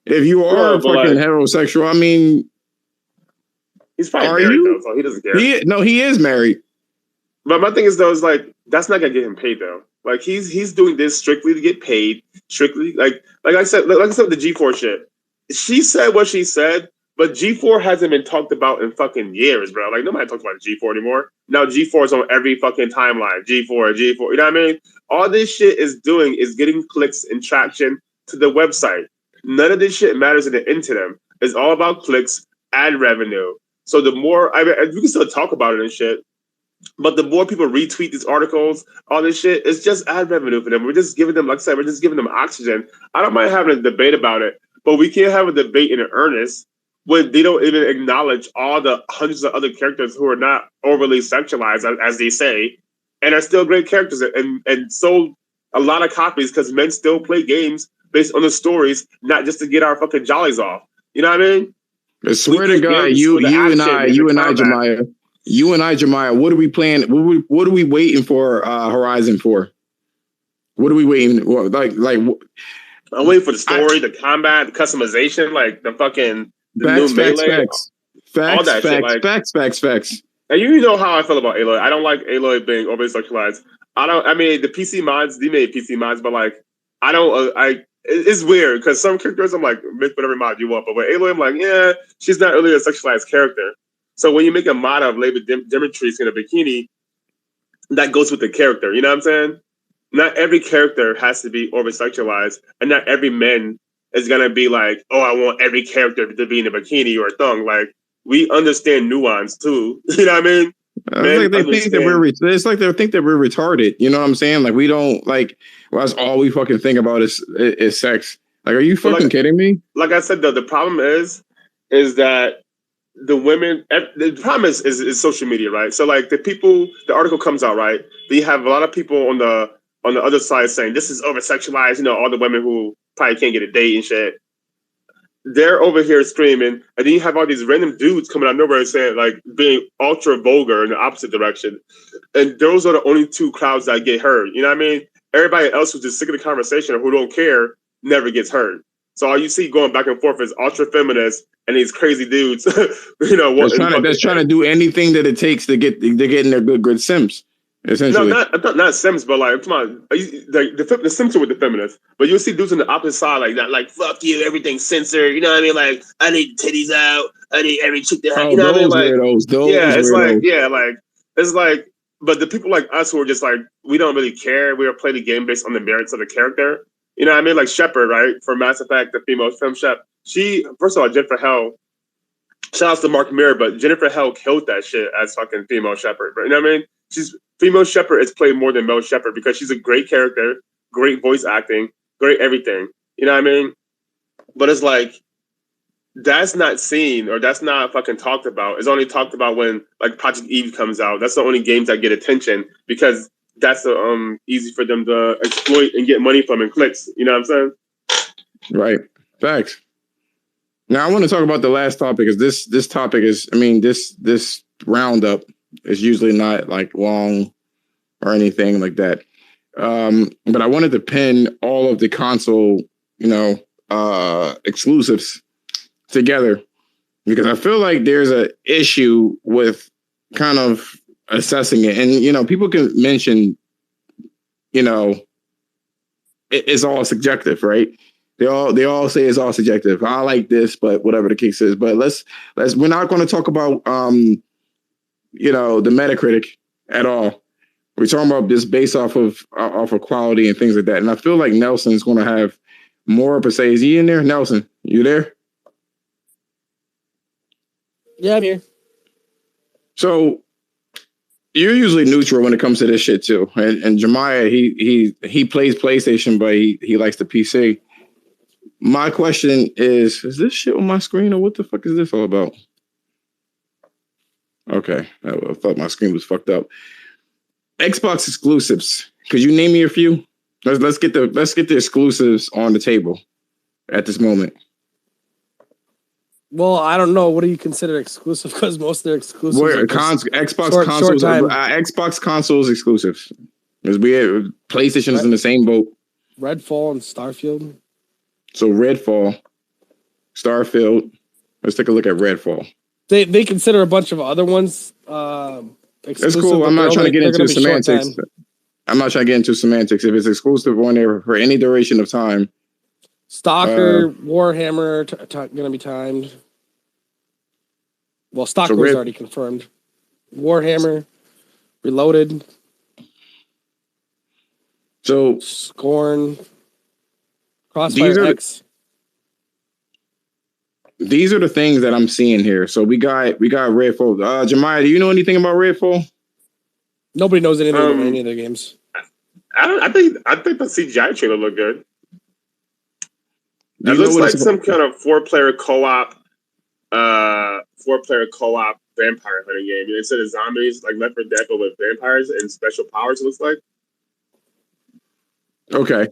If you are fucking heterosexual, I mean, he's probably married though, so he doesn't care. He is married. But my thing is though, is like that's not gonna get him paid though. Like he's doing this strictly to get paid. Strictly, like I said with the G4 shit. She said what she said, but G4 hasn't been talked about in fucking years, bro. Like nobody talks about G4 anymore. Now G4 is on every fucking timeline. G4. You know what I mean? All this shit is doing is getting clicks and traction to the website. None of this shit matters at the end to them. It's all about clicks, ad revenue. So the more, we can still talk about it and shit, but the more people retweet these articles, all this shit, it's just ad revenue for them. We're just giving them, like I said, we're just giving them oxygen. I don't mind having a debate about it, but we can't have a debate in earnest when they don't even acknowledge all the hundreds of other characters who are not overly sexualized, as they say, and are still great characters and sold a lot of copies because men still play games based on the stories, not just to get our fucking jollies off. You know what I mean? I swear to God, you and I, Jemiah, what are we playing? What are we waiting for Horizon for? What are we waiting? Like I'm waiting for the story, the combat, the customization, like the fucking facts. And you know how I feel about Aloy. I don't like Aloy being overly sexualized. I mean, the PC mods, they made PC mods, but like, it's weird because some characters I'm like, make whatever mod you want, but with Aloy, I'm like, yeah, she's not really a sexualized character. So when you make a mod of Lady Dimitrescu in a bikini, that goes with the character. You know what I'm saying? Not every character has to be over sexualized, and not every man is gonna be like, oh, I want every character to be in a bikini or a thong. Like we understand nuance too. You know what I mean? It's like they think that we're retarded. You know what I'm saying? Like we don't like. Well, that's all we fucking think about is sex. Like, are you fucking kidding me? Like I said, though, the problem is that the women. The problem is social media, right? So, like the article comes out, right? Then you have a lot of people on the other side saying this is over sexualized. You know, all the women who probably can't get a date and shit. They're over here screaming, and then you have all these random dudes coming out of nowhere saying, like, being ultra vulgar in the opposite direction. And those are the only two crowds that get heard. You know what I mean? Everybody else who's just sick of the conversation or who don't care never gets heard. So all you see going back and forth is ultra feminists and these crazy dudes. You know, that's trying to do anything that it takes to get in their good Sims. Essentially, not Sims, but like, come on, the Sims are with the feminists, but you'll see dudes on the opposite side like that, like fuck you, everything's censored. You know what I mean? Like, I need titties out. I need every chick to have. You know what I mean? Like, it's like, but the people like us who are just like, we don't really care. We are playing the game based on the merits of the character. You know what I mean? Like Shepard, right? For Mass Effect, the female film chef. She, first of all, Jennifer Hell. Shout out to Mark Mirror, but Jennifer Hell killed that shit as fucking female Shepard. But you know what I mean? Female Shepard is played more than male Shepard because she's a great character, great voice acting, great everything. You know what I mean? But it's like, that's not seen or that's not fucking talked about. It's only talked about when like Project Eve comes out. That's the only games that get attention because that's easy for them to exploit and get money from and clicks. You know what I'm saying? Right. Facts. Now I want to talk about the last topic because this topic is, I mean, this roundup is usually not like long or anything like that. But I wanted to pin all of the console, exclusives together because I feel like there's an issue with kind of assessing it. And, people can mention, it's all subjective, right? They all say it's all subjective. I like this, but whatever the case is. But we're not going to talk about, the Metacritic at all. We're talking about this based off of quality and things like that. And I feel like Nelson's going to have more to say. Is he in there? Nelson, you there? Yeah, I'm here. So you're usually neutral when it comes to this shit too. And Jemiah, he plays PlayStation, but he likes the PC. My question is this shit on my screen or what the fuck is this all about? Okay, I thought my screen was fucked up. Xbox exclusives. Could you name me a few? Let's get the exclusives on the table at this moment. Well, I don't know. What do you consider exclusive? Because most of their exclusives Xbox consoles exclusives. Because PlayStation is in the same boat. Redfall and Starfield. So Redfall, Starfield. Let's take a look at Redfall. They consider a bunch of other ones That's cool. I'm not trying to get into semantics. I'm not trying to get into semantics. If it's exclusive on there for any duration of time. Stalker, Warhammer, going to be timed. Well, Stalker was already confirmed. Warhammer, Reloaded. So Scorn, Crossfire X. These are the things that I'm seeing here. So we got Redfall. Jemiah, do you know anything about Redfall? Nobody knows anything about any of their games. I think the CGI trailer looked good. It looks like some kind of four-player co-op vampire hunting game. Instead of zombies, like Left 4 Dead, but with vampires and special powers. It looks like. Okay.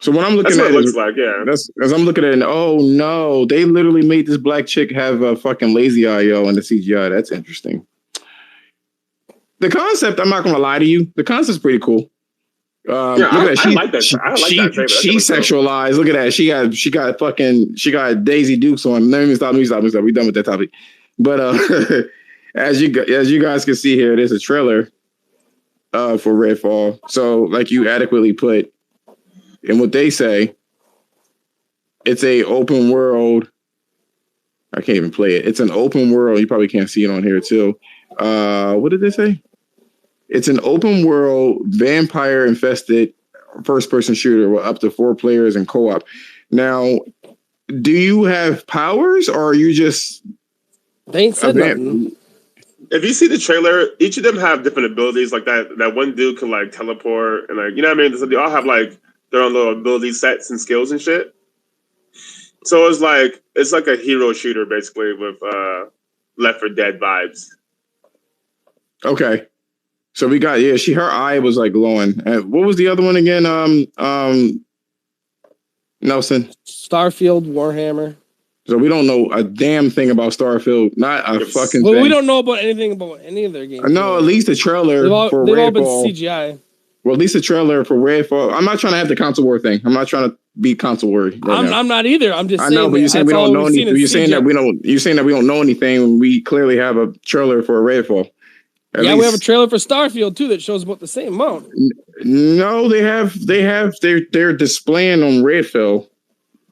So when I'm looking that's at what it looks like, yeah. That's as I'm looking at it. Oh no, they literally made this black chick have a fucking lazy eye, yo, in the CGI. That's interesting. The concept, I'm not gonna lie to you, the concept's pretty cool. Look at that. I like that. I like that trailer. She sexualized. Look at that. She got Daisy Dukes on. Let me stop. We done with that topic. But as you guys can see here, there's a trailer for Redfall. So like you adequately put. And what they say, it's a open world. I can't even play it. It's an open world. You probably can't see it on here too. What did they say? It's an open world, vampire infested first person shooter with up to 4 players and co-op. Now, do you have powers or are you just? They ain't said nothing. If you see the trailer, each of them have different abilities. Like that one dude can like teleport and like you know what I mean. So they all have like their own little ability sets and skills and shit. So it's like a hero shooter basically with Left 4 Dead vibes. Okay. So we got her eye was like glowing. And what was the other one again? Nelson. Starfield, Warhammer. So we don't know a damn thing about Starfield. Not a fucking thing. We don't know about anything about any of their games. No, at least the trailer for Redfall. They've all been CGI. Well, at least the trailer for Redfall. I'm not trying to have the console war thing. I'm not trying to be console war. I'm not either. I'm just saying. I know, but you're saying we don't know anything. You're saying that we don't. You're saying that we don't know anything. We clearly have a trailer for Redfall. We have a trailer for Starfield too that shows about the same amount. No, they're displaying on Redfall.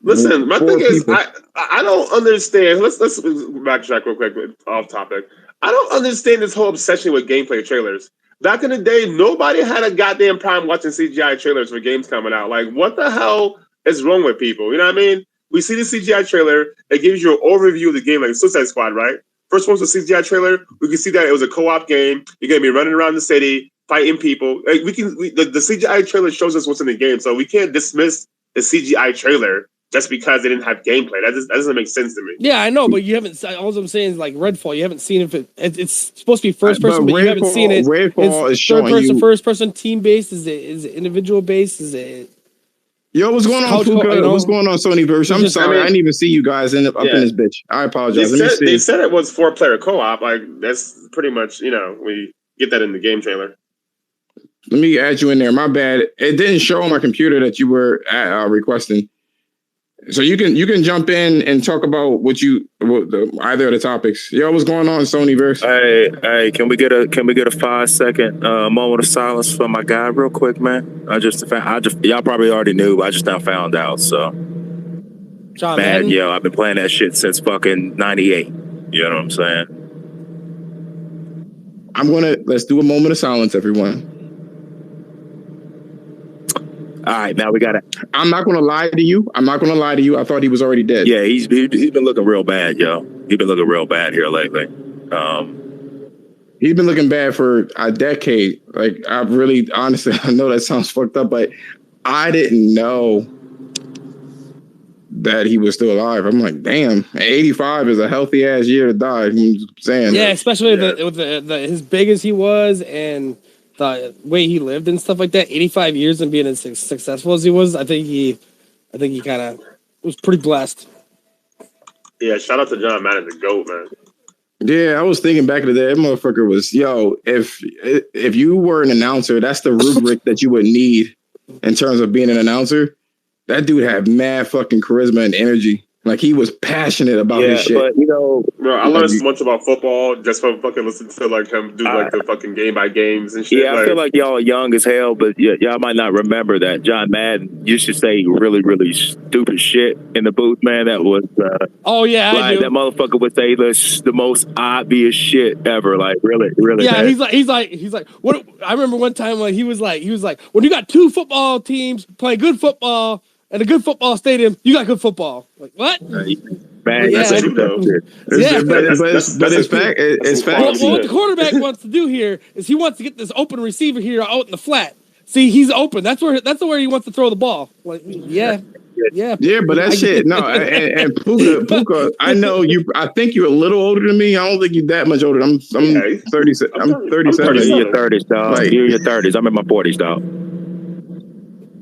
Listen, my thing is, I don't understand. Let's backtrack real quick off topic. I don't understand this whole obsession with gameplay trailers. Back in the day, nobody had a goddamn problem watching CGI trailers for games coming out. Like, what the hell is wrong with people? You know what I mean? We see the CGI trailer. It gives you an overview of the game, like Suicide Squad, right? First one was a CGI trailer. We can see that it was a co-op game. You're going to be running around the city, fighting people. Like, the CGI trailer shows us what's in the game, so we can't dismiss the CGI trailer just because they didn't have gameplay. That doesn't make sense to me. Yeah, I know, but you haven't. All I'm saying is like Redfall. You haven't seen it's supposed to be first person, but you haven't seen it. Redfall is showing you first person, team based. Is it individual based? Is it? Yo, what's going on, Puka? What's going on, Sonyverse? I'm sorry, I didn't even see you guys up in this bitch. I apologize. They said it was 4-player co-op. Like that's pretty much we get that in the game trailer. Let me add you in there. My bad. It didn't show on my computer that you were requesting. So you can jump in and talk about either of the topics. Yo, what's going on, Sonyverse? Hey, can we get a 5-second moment of silence for my guy, real quick, man? Y'all probably already knew, but I just now found out. So, John man, Madden? I've been playing that shit since fucking '98. You know what I'm saying? Let's do a moment of silence, everyone. All right, now we got it. I'm not gonna lie to you. I thought he was already dead. Yeah, he's been looking real bad, yo. He's been looking real bad here lately. He's been looking bad for a decade. Like I really, honestly, I know that sounds fucked up, but I didn't know that he was still alive. I'm like, damn, 85 is a healthy ass year to die. I'm saying, yeah, especially with as big as he was and the way he lived and stuff like that, 85 years and being as successful as he was, I think he kind of was pretty blessed. Yeah, shout out to John Madden, the GOAT, man. Yeah, I was thinking back in the day, that motherfucker was, if you were an announcer, that's the rubric that you would need in terms of being an announcer. That dude had mad fucking charisma and energy. Like, he was passionate about his shit. But, bro, I learned so much about football just from fucking listening to like him do like the fucking game by games and shit. Yeah, I feel like y'all are young as hell, but y'all might not remember that John Madden used to say really, really stupid shit in the booth, man. That was oh yeah, I do. That motherfucker would say the most obvious shit ever. Like really, really. Yeah, bad. he's like. What? I remember one time when he was like, when you got two football teams playing good football and a good football stadium, you got good football. Like what? Man, yeah, that's but it's fact. It's fact. Well, what the quarterback wants to do here is he wants to get this open receiver here out in the flat. See, he's open. That's where he wants to throw the ball. Like, yeah. But that shit. No, and Puka. I know you. I think you're a little older than me. I don't think you're that much older. I'm 37. I'm 37. You're in your 30s, dog. Like, you're in your 30s. I'm in my 40s, dog.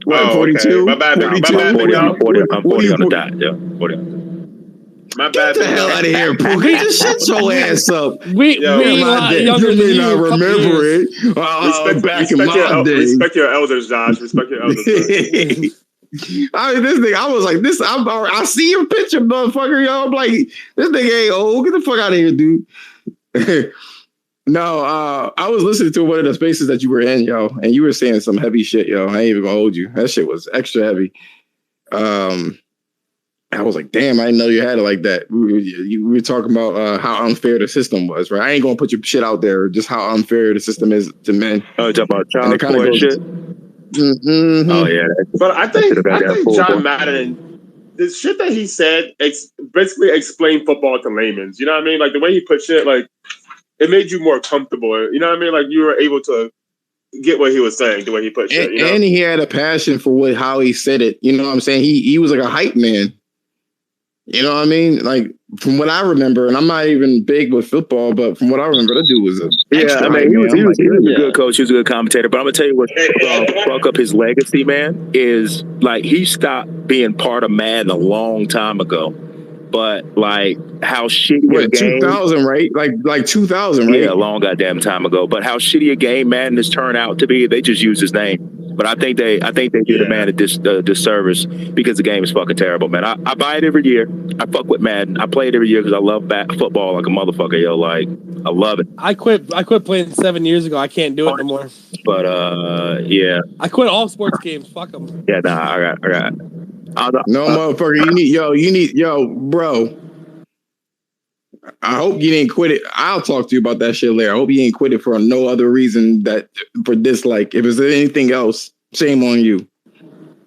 What, 42? Okay. My bad. 42? I'm 40 on the dot. Yeah, 40. My bad. Get the hell out of here, Puka. Just shut your ass up. We younger than may not remember it. Back in my day. Respect your elders, Josh. Respect your elders. I mean, this nigga, I was like, I see your picture, motherfucker, yo. I'm like, this nigga ain't old. Get the fuck out of here, dude. No, I was listening to one of the spaces that you were in, yo, and you were saying some heavy shit, yo. I ain't even gonna hold you. That shit was extra heavy. I was like, damn, I didn't know you had it like that. We were talking about how unfair the system was, right? I ain't gonna put your shit out there, just how unfair the system is to men. Oh, talk about child support shit. Mm-hmm. Oh yeah, but I think John Madden, the shit that he said, basically explained football to laymen. You know what I mean? Like the way he put shit, like it made you more comfortable. You know what I mean? Like you were able to get what he was saying, the way he put shit. And he had a passion for how he said it. You know what I'm saying? He was like a hype man. You know what I mean? Like from what I remember, and I'm not even big with football, but from what I remember, that dude was he was a good coach. He was a good commentator. But I'm gonna tell you what fuck up his legacy, man, is like he stopped being part of Madden a long time ago. But like how shitty a game, 2000, right? Like 2000, right? Yeah, a long goddamn time ago. But how shitty a game Madden has turned out to be, they just use his name. But I think they do the man a disservice because the game is fucking terrible, man. I buy it every year. I fuck with Madden. I play it every year because I love football like a motherfucker, yo. Like I love it. I quit playing 7 years ago. I can't do it no more. But yeah, I quit all sports games. Fuck them. Yeah, nah, I got. No, motherfucker. You need, bro. I hope you didn't quit it. I'll talk to you about that shit later. I hope you ain't quit it for no other reason for dislike. If it's anything else, shame on you.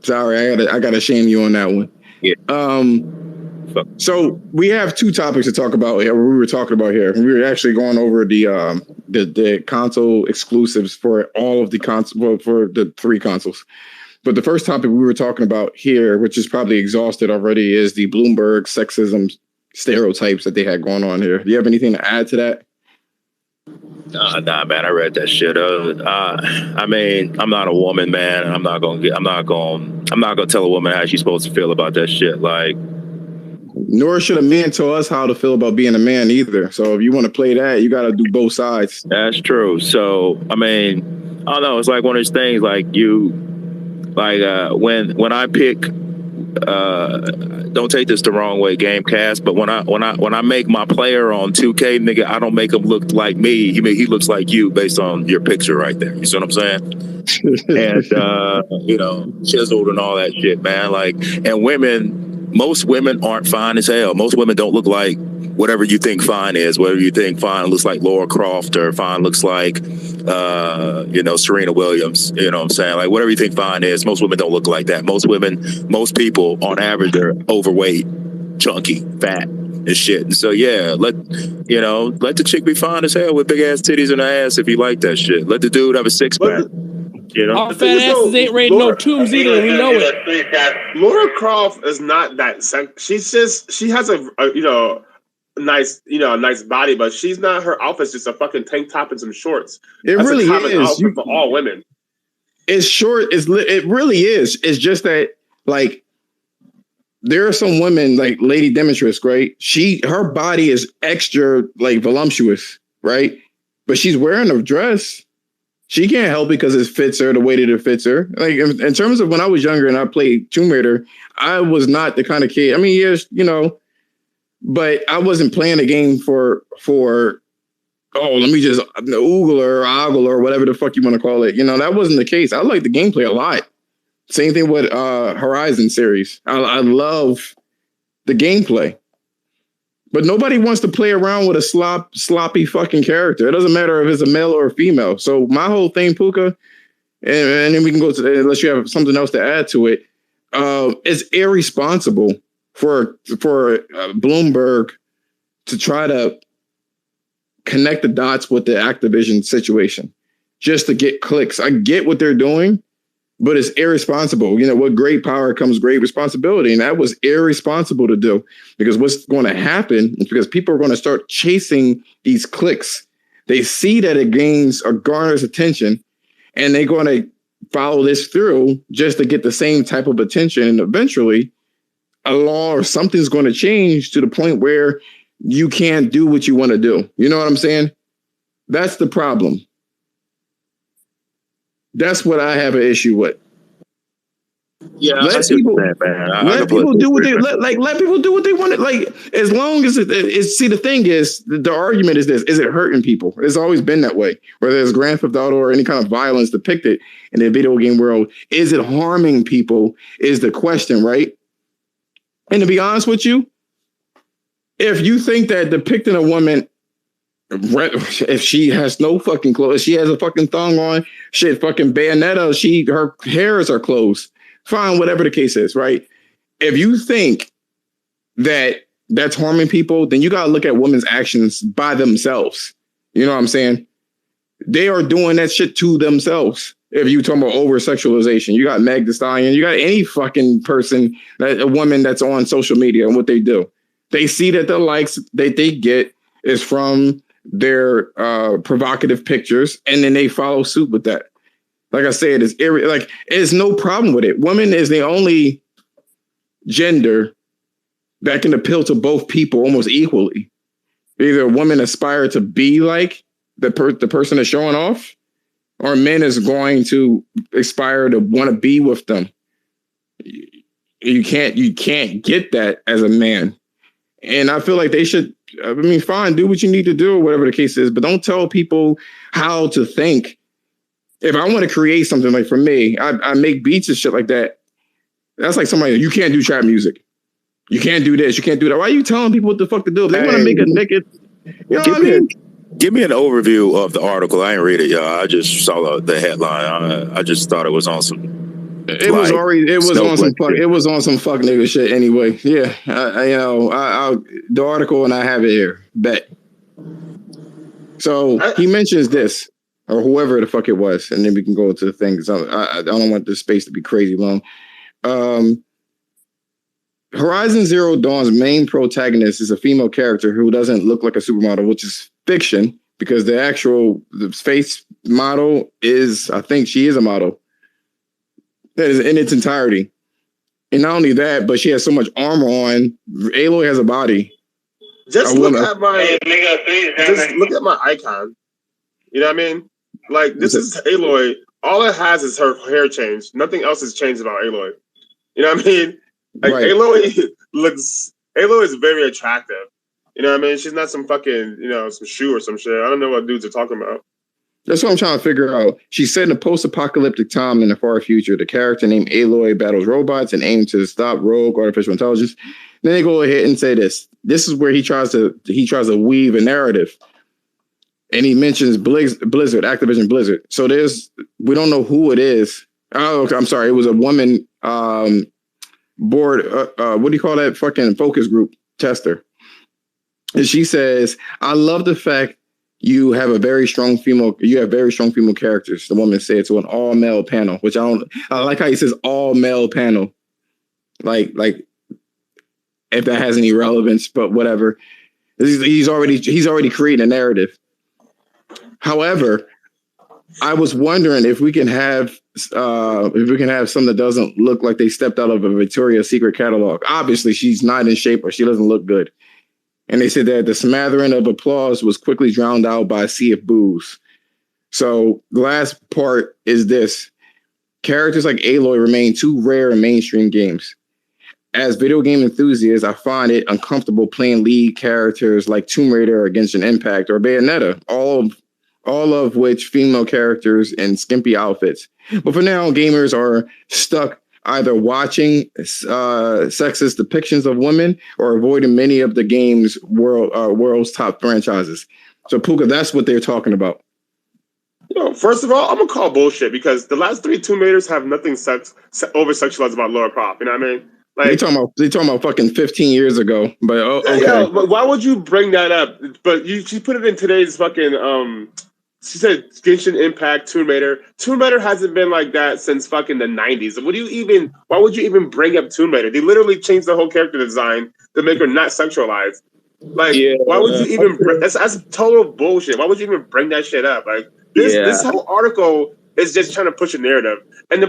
Sorry, I gotta shame you on that one. Yeah. So we have two topics to talk about here. We were talking about here. We were actually going over the console exclusives for all of the console for the 3 consoles. But the first topic we were talking about here, which is probably exhausted already, is the Bloomberg sexism stereotypes that they had going on here. Do you have anything to add to that? Nah, man, I read that shit. I mean, I'm not a woman, man, and I'm not gonna tell a woman how she's supposed to feel about that shit. Like, nor should a man tell us how to feel about being a man either. So if you want to play that, you got to do both sides. That's true. So I mean, I don't know. It's like one of those things. Like when I pick. Don't take this the wrong way, Gamecast, but when I make my player on 2K, nigga, I don't make him look like me. He looks like you based on your picture right there. You see what I'm saying? And chiseled and all that shit, man. Like, and most women aren't fine as hell. Most women don't look like whatever you think fine is. Whatever you think fine looks like Laura Croft, or fine looks like Serena Williams. You know what I'm saying? Like, whatever you think fine is, most women don't look like that. Most people on average are overweight, chunky, fat and shit. And so yeah, let the chick be fine as hell with big ass titties and ass if you like that shit. Let the dude have a 6-pack. Our fat asses ain't raiding no tombs either. We know it. Laura Croft is not that. She has a nice body, but she's not. Her outfit's just a fucking tank top and some shorts. That's really a common is outfit for all women. It's short. It really is. It's just that, like, there are some women like Lady Demetrius, right? Her body is extra like voluptuous, right? But she's wearing a dress. She can't help because it fits her the way that it fits her. Like in terms of when I was younger and I played Tomb Raider, I was not the kind of kid. I mean, yes, but I wasn't playing the game for let me just oogle or ogle or whatever the fuck you want to call it. That wasn't the case. I like the gameplay a lot. Same thing with Horizon series. I love the gameplay. But nobody wants to play around with a sloppy fucking character. It doesn't matter if it's a male or a female. So my whole thing, Puka, and then we can go to, unless you have something else to add to it, it's irresponsible for Bloomberg to try to connect the dots with the Activision situation just to get clicks. I get what they're doing, but it's irresponsible. With great power comes great responsibility. And that was irresponsible to do, because what's going to happen is because people are going to start chasing these clicks. They see that it gains or garners attention, and they're going to follow this through just to get the same type of attention. And eventually a law or something's going to change to the point where you can't do what you want to do. You know what I'm saying? That's the problem. That's what I have an issue with. Yeah, let people do what they let people do what they want. Like, as long as see, the thing is, the argument is this: is it hurting people? It's always been that way. Whether it's Grand Theft Auto or any kind of violence depicted in the video game world, is it harming people? Is the question, right? And to be honest with you, if you think that depicting a woman, if she has no fucking clothes, she has a fucking thong on, shit, fucking Bayonetta, her hairs are closed. Fine, whatever the case is, right? If you think that that's harming people, then you got to look at women's actions by themselves. You know what I'm saying? They are doing that shit to themselves. If you talk about over-sexualization, you got Meg Thee Stallion, you got any fucking person, a woman that's on social media, and what they do. They see that the likes that they get is from their provocative pictures, and then they follow suit with that. Like I said, it's no problem with it. Woman is the only gender that can appeal to both people almost equally. Either a woman aspire to be like the person that's showing off, or men is going to aspire to want to be with them. You can't get that as a man. And I feel like they should, fine, do what you need to do or whatever the case is, but don't tell people how to think. If I want to create something, like for me, I make beats and shit like that. That's like somebody, you can't do trap music. You can't do this. You can't do that. Why are you telling people what the fuck to do? If they want to make a naked, you know what I mean? Give me an overview of the article. I ain't read it, y'all. I just saw the headline. I just thought it was on some. It was on some fuck nigga shit anyway. Yeah, the article, and I have it here. Bet. So he mentions this, or whoever the fuck it was, and then we can go to the thing, because I don't want this space to be crazy long. Horizon Zero Dawn's main protagonist is a female character who doesn't look like a supermodel, which is fiction, because the face model is, I think she is a model. That is in its entirety. And not only that, but she has so much armor on. Aloy has a body. Just look at my icon. You know what I mean? Like, this is Aloy. All it has is her hair change. Nothing else has changed about Aloy. You know what I mean? Like, right. Aloy is very attractive. You know what I mean? She's not some fucking, some shoe or some shit. I don't know what dudes are talking about. That's what I'm trying to figure out. She's set in a post-apocalyptic time in the far future. The character named Aloy battles robots and aims to stop rogue artificial intelligence. Then they go ahead and say this. This is where he tries to weave a narrative. And he mentions Blizzard, Activision Blizzard. So we don't know who it is. Oh, I'm sorry. It was a woman board. What do you call that? Fucking focus group tester. And she says, I love the fact you have very strong female characters. The woman said to an all male panel, which I like how he says all male panel. Like if that has any relevance, but whatever. He's already creating a narrative. However, I was wondering if we can have something that doesn't look like they stepped out of a Victoria's Secret catalog. Obviously, she's not in shape or she doesn't look good. And they said that the smattering of applause was quickly drowned out by a sea of boos. So the last part is this. Characters like Aloy remain too rare in mainstream games. As video game enthusiasts, I find it uncomfortable playing lead characters like Tomb Raider or Genshin Impact or Bayonetta, all of which female characters in skimpy outfits. But for now, gamers are stuck either watching sexist depictions of women or avoiding many of the game's world's top franchises. So, Puka, that's what they're talking about. First of all, I'm gonna call bullshit because the last 3 Tomb Raiders have nothing over sexualized about Lara Croft. You know what I mean? Like they talking about fucking 15 years ago. But okay. Yeah, but why would you bring that up? But she put it in today's fucking She said Genshin Impact, Tomb Raider. Tomb Raider hasn't been like that since fucking the 90s. Why would you even bring up Tomb Raider? They literally changed the whole character design to make her not sexualized. Like, why would you even that's total bullshit. Why would you even bring that shit up? Like, this whole article is just trying to push a narrative. And the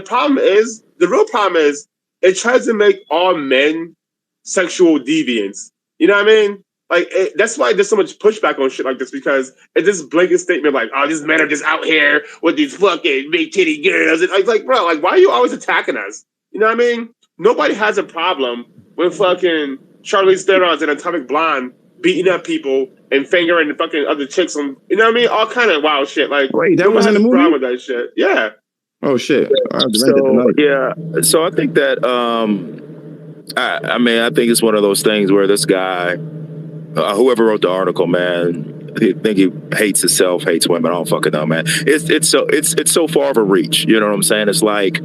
real problem is, it tries to make all men sexual deviants. You know what I mean? Like, that's why there's so much pushback on shit like this, because it's this blanket statement like, oh, these men are just out here with these fucking big titty girls. And I was like, bro, like, why are you always attacking us? You know what I mean? Nobody has a problem with fucking Charlize Theron's and Atomic Blonde beating up people and fingering the fucking other chicks on, you know what I mean? All kind of wild shit. Like, wait, that was in the movie? Problem with that shit. Yeah. Oh shit. So I think that I think it's one of those things where this guy, whoever wrote the article, man, I think he hates himself, hates women. I don't fucking know, man. It's so far of a reach. You know what I'm saying? It's like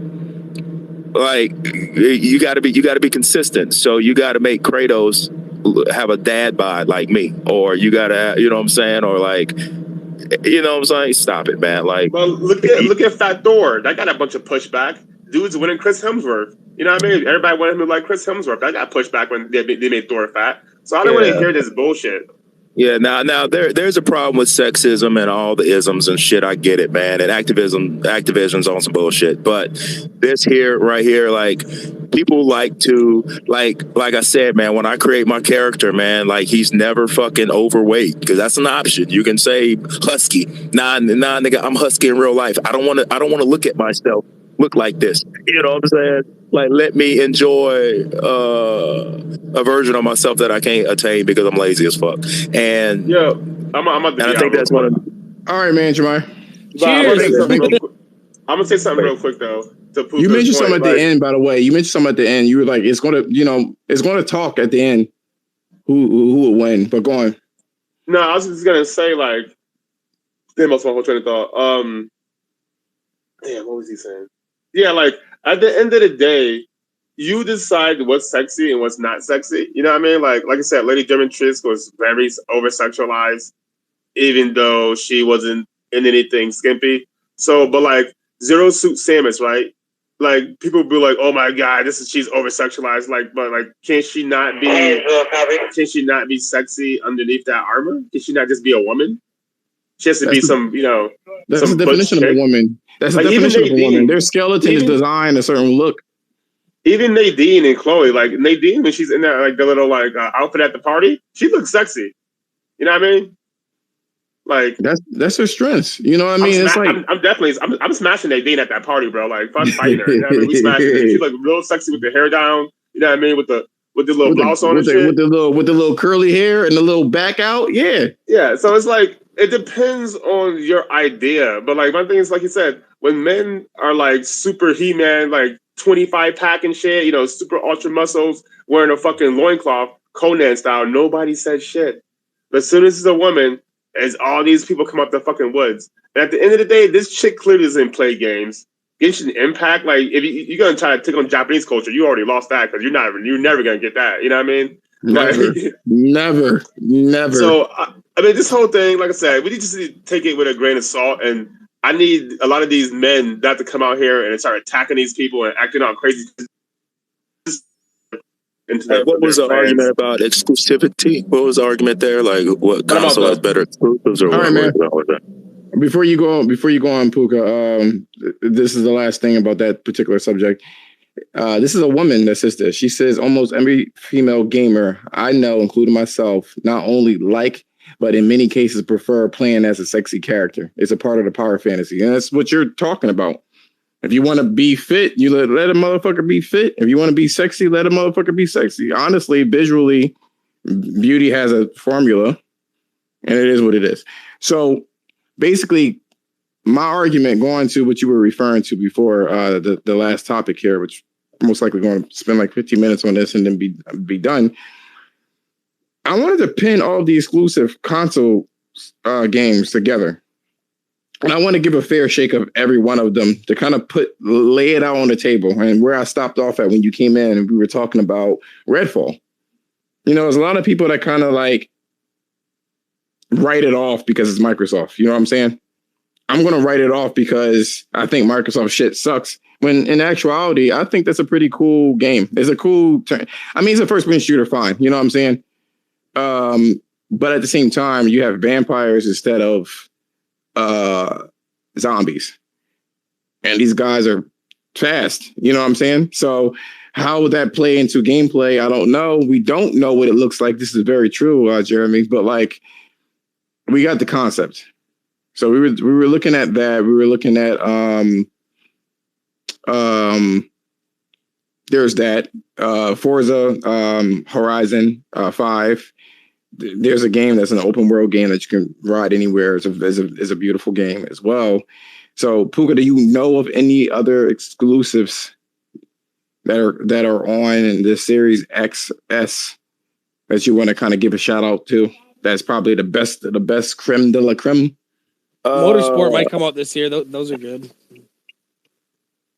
you got to be consistent. So you got to make Kratos have a dad bod like me, or you got to, you know what I'm saying, or like. You know what I'm saying? Stop it, man. Like, well, look at Fat Thor. That got a bunch of pushback. Dudes winning Chris Hemsworth. You know what I mean? Everybody wanted him to like Chris Hemsworth. That got pushback when they made Thor fat. So I don't want to hear this bullshit. Yeah, now there's a problem with sexism and all the isms and shit. I get it, man. And Activision's on some bullshit. But this right here, like, people like to like I said, man, when I create my character, man, like, he's never fucking overweight, because that's an option. You can say husky. Nah, nigga, I'm husky in real life. I don't want to look at myself look like this. You know what I'm saying? Like, let me enjoy a version of myself that I can't attain because I'm lazy as fuck. And I think that's one of. All right, man, Jamar. I'm gonna say something real quick though. You mentioned something at the end, by the way. You mentioned something at the end. You were like, it's gonna talk at the end who will win. But go on. No, I was just gonna say, like, damn, I lost my whole train of thought. Damn, what was he saying? Yeah, like, at the end of the day, you decide what's sexy and what's not sexy. You know what I mean? Like I said, Lady German-Trisk was very over-sexualized, even though she wasn't in anything skimpy. So, but like, Zero Suit Samus, right? Like, people be like, "Oh my god, she's over-sexualized." Like, but like, can she not be sexy underneath that armor? Can she not just be a woman? She has to be some, That's the definition of a woman. That's the definition of a woman. Their skeleton is designed a certain look. Even Nadine and Chloe, like Nadine, when she's in that, like, the little, like, outfit at the party, she looks sexy. You know what I mean? Like, that's her strength. You know what I mean? I'm smashing Nadine at that party, bro. Like, fuck fighting her. You know what I mean? We smashing her. She look real sexy with the hair down. You know what I mean? With the little blouse on and shit. With the little curly hair and the little back out. Yeah. Yeah. So it's like, it depends on your idea. But like, one thing is, like you said, when men are like super He-Man, like 25 pack and shit, super ultra muscles, wearing a fucking loincloth, Conan style, nobody said shit. But as soon as it's a woman, as all these people come up the fucking woods. And at the end of the day, this chick clearly doesn't play games. Genshin Impact, like, if you're gonna try to take on Japanese culture, you already lost that, because you're never gonna get that. You know what I mean? Never. So I mean, this whole thing, like I said, we just need to take it with a grain of salt. And I need a lot of these men not to come out here and start attacking these people and acting all crazy. What was the argument about exclusivity? What was the argument there? Like, what console has better exclusives, or what? Before you go on, Puka, this is the last thing about that particular subject. This is a woman that says this. She says almost every female gamer I know, including myself, not only but in many cases prefer playing as a sexy character. It's a part of the power fantasy. And that's what you're talking about. If you want to be fit, you let a motherfucker be fit. If you want to be sexy, let a motherfucker be sexy. Honestly, visually, beauty has a formula, and it is what it is. So basically, my argument going to what you were referring to before the last topic here, which most likely going to spend like 15 minutes on this and then be done. I wanted to pin all the exclusive console games together. And I want to give a fair shake of every one of them to kind of lay it out on the table. And where I stopped off at when you came in and we were talking about Redfall. You know, there's a lot of people that kind of like write it off because it's Microsoft. You know what I'm saying? I'm going to write it off because I think Microsoft shit sucks. When in actuality, I think that's a pretty cool game. It's a cool turn. I mean, it's a first-person shooter, fine. You know what I'm saying? But at the same time, you have vampires instead of zombies. And these guys are fast. You know what I'm saying? So how would that play into gameplay? I don't know. We don't know what it looks like. This is very true, Jeremy. But like, we got the concept. So we were looking at that. We were looking at there's that Forza Horizon 5. There's a game that's an open world game that you can ride anywhere. It's a beautiful game as well. So Puka, do you know of any other exclusives that are on in this Series XS that you want to kind of give a shout out to? That's probably the best creme de la creme. Motorsport might come out this year. Those are good.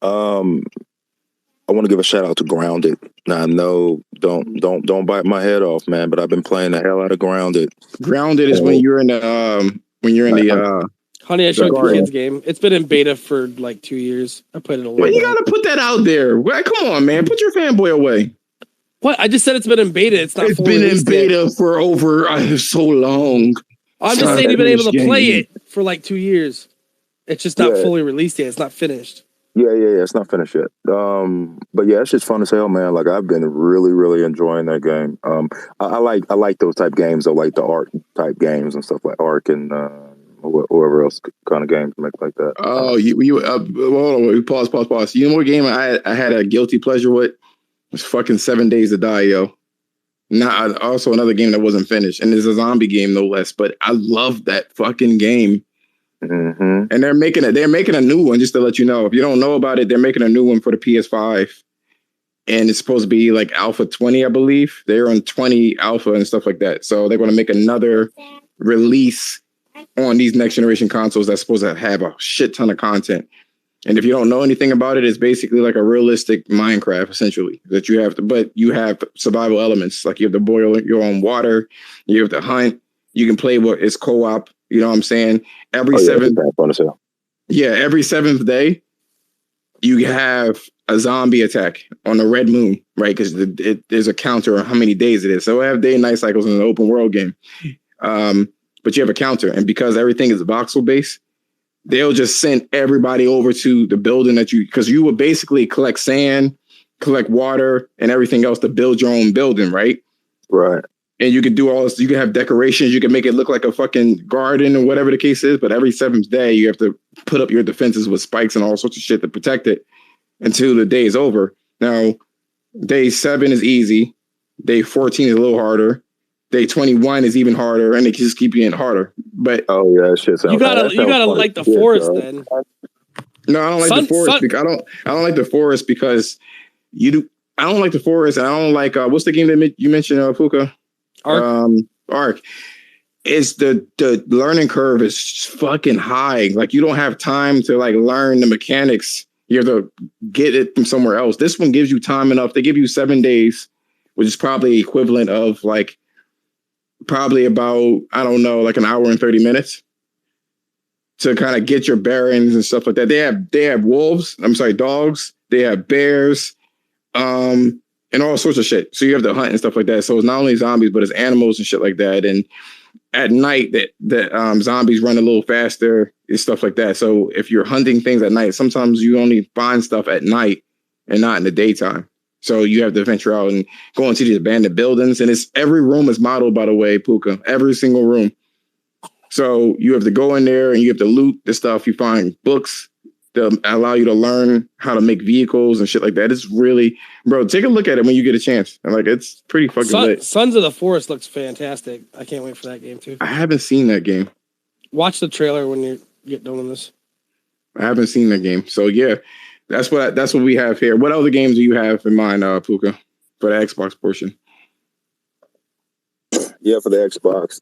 I want to give a shout out to Grounded. Now, no, don't bite my head off, man. But I've been playing the hell out of Grounded. Grounded is when you're in the Honey, I Shrunk the Kids game. It's been in beta for like 2 years. I played it a lot. Well, you gotta put that out there. Well, come on, man. Put your fanboy away. What? I just said it's been in beta. It's not. It's been in beta for over so long. I'm just saying you've been able to play it for like 2 years. It's just not fully released yet. It's not finished. Yeah. It's not finished yet. But yeah, it's just fun as hell, man. Like I've been really, really enjoying that game. I like those type games. I like the Ark type games and stuff like Ark and whoever else kind of games make like that. Oh, hold on, pause. You know what game I had a guilty pleasure with? It was fucking 7 Days to Die, yo. Also another game that wasn't finished, and it's a zombie game no less. But I love that fucking game. Mm-hmm. And they're making a new one, just to let you know. If you don't know about it, they're making a new one for the PS5. And it's supposed to be like Alpha 20, I believe. They're on 20 Alpha and stuff like that. So they're going to make another release on these next generation consoles that's supposed to have a shit ton of content. And if you don't know anything about it, it's basically like a realistic Minecraft, essentially, that you have survival elements. Like you have to boil your own water, you have to hunt, you can play it's co-op. You know what I'm saying? Every seventh day, you have a zombie attack on the red moon, right? Because there's a counter on how many days it is. So I have day and night cycles in an open world game. But you have a counter. And because everything is voxel based, they'll just send everybody over to the building because you would basically collect sand, collect water, and everything else to build your own building, right? Right. And you can do all this. You can have decorations. You can make it look like a fucking garden or whatever the case is. But every seventh day, you have to put up your defenses with spikes and all sorts of shit to protect it until the day is over. Now, day 7 is easy. Day 14 is a little harder. Day 21 is even harder, and it just keep getting harder. But shit sounds. You gotta like the forest then. No, I don't like the forest. Because I don't like the forest because you do. I don't like the forest. And I don't like what's the game that you mentioned, Puka? Ark. It's the learning curve is fucking high. Like you don't have time to like learn the mechanics. You have to get it from somewhere else. This one gives you time enough. They give you 7 days, which is probably equivalent of like probably about, I don't know, like an hour and 30 minutes to kind of get your bearings and stuff like that. They have dogs. They have bears, and all sorts of shit. So you have to hunt and stuff like that. So it's not only zombies, but it's animals and shit like that. And at night that zombies run a little faster and stuff like that. So if you're hunting things at night, sometimes you only find stuff at night and not in the daytime. So you have to venture out and go into these abandoned buildings. And every room is modeled, by the way, Puka. Every single room. So you have to go in there and you have to loot the stuff. You find books that allow you to learn how to make vehicles and shit like that. It's really, bro, take a look at it when you get a chance. And like, it's pretty fucking lit. Sons of the Forest looks fantastic. I can't wait for that game too. I haven't seen that game. Watch the trailer when you get done with this. I haven't seen that game. So yeah, that's what we have here. What other games do you have in mind, Puka, for the Xbox portion? Yeah, for the Xbox.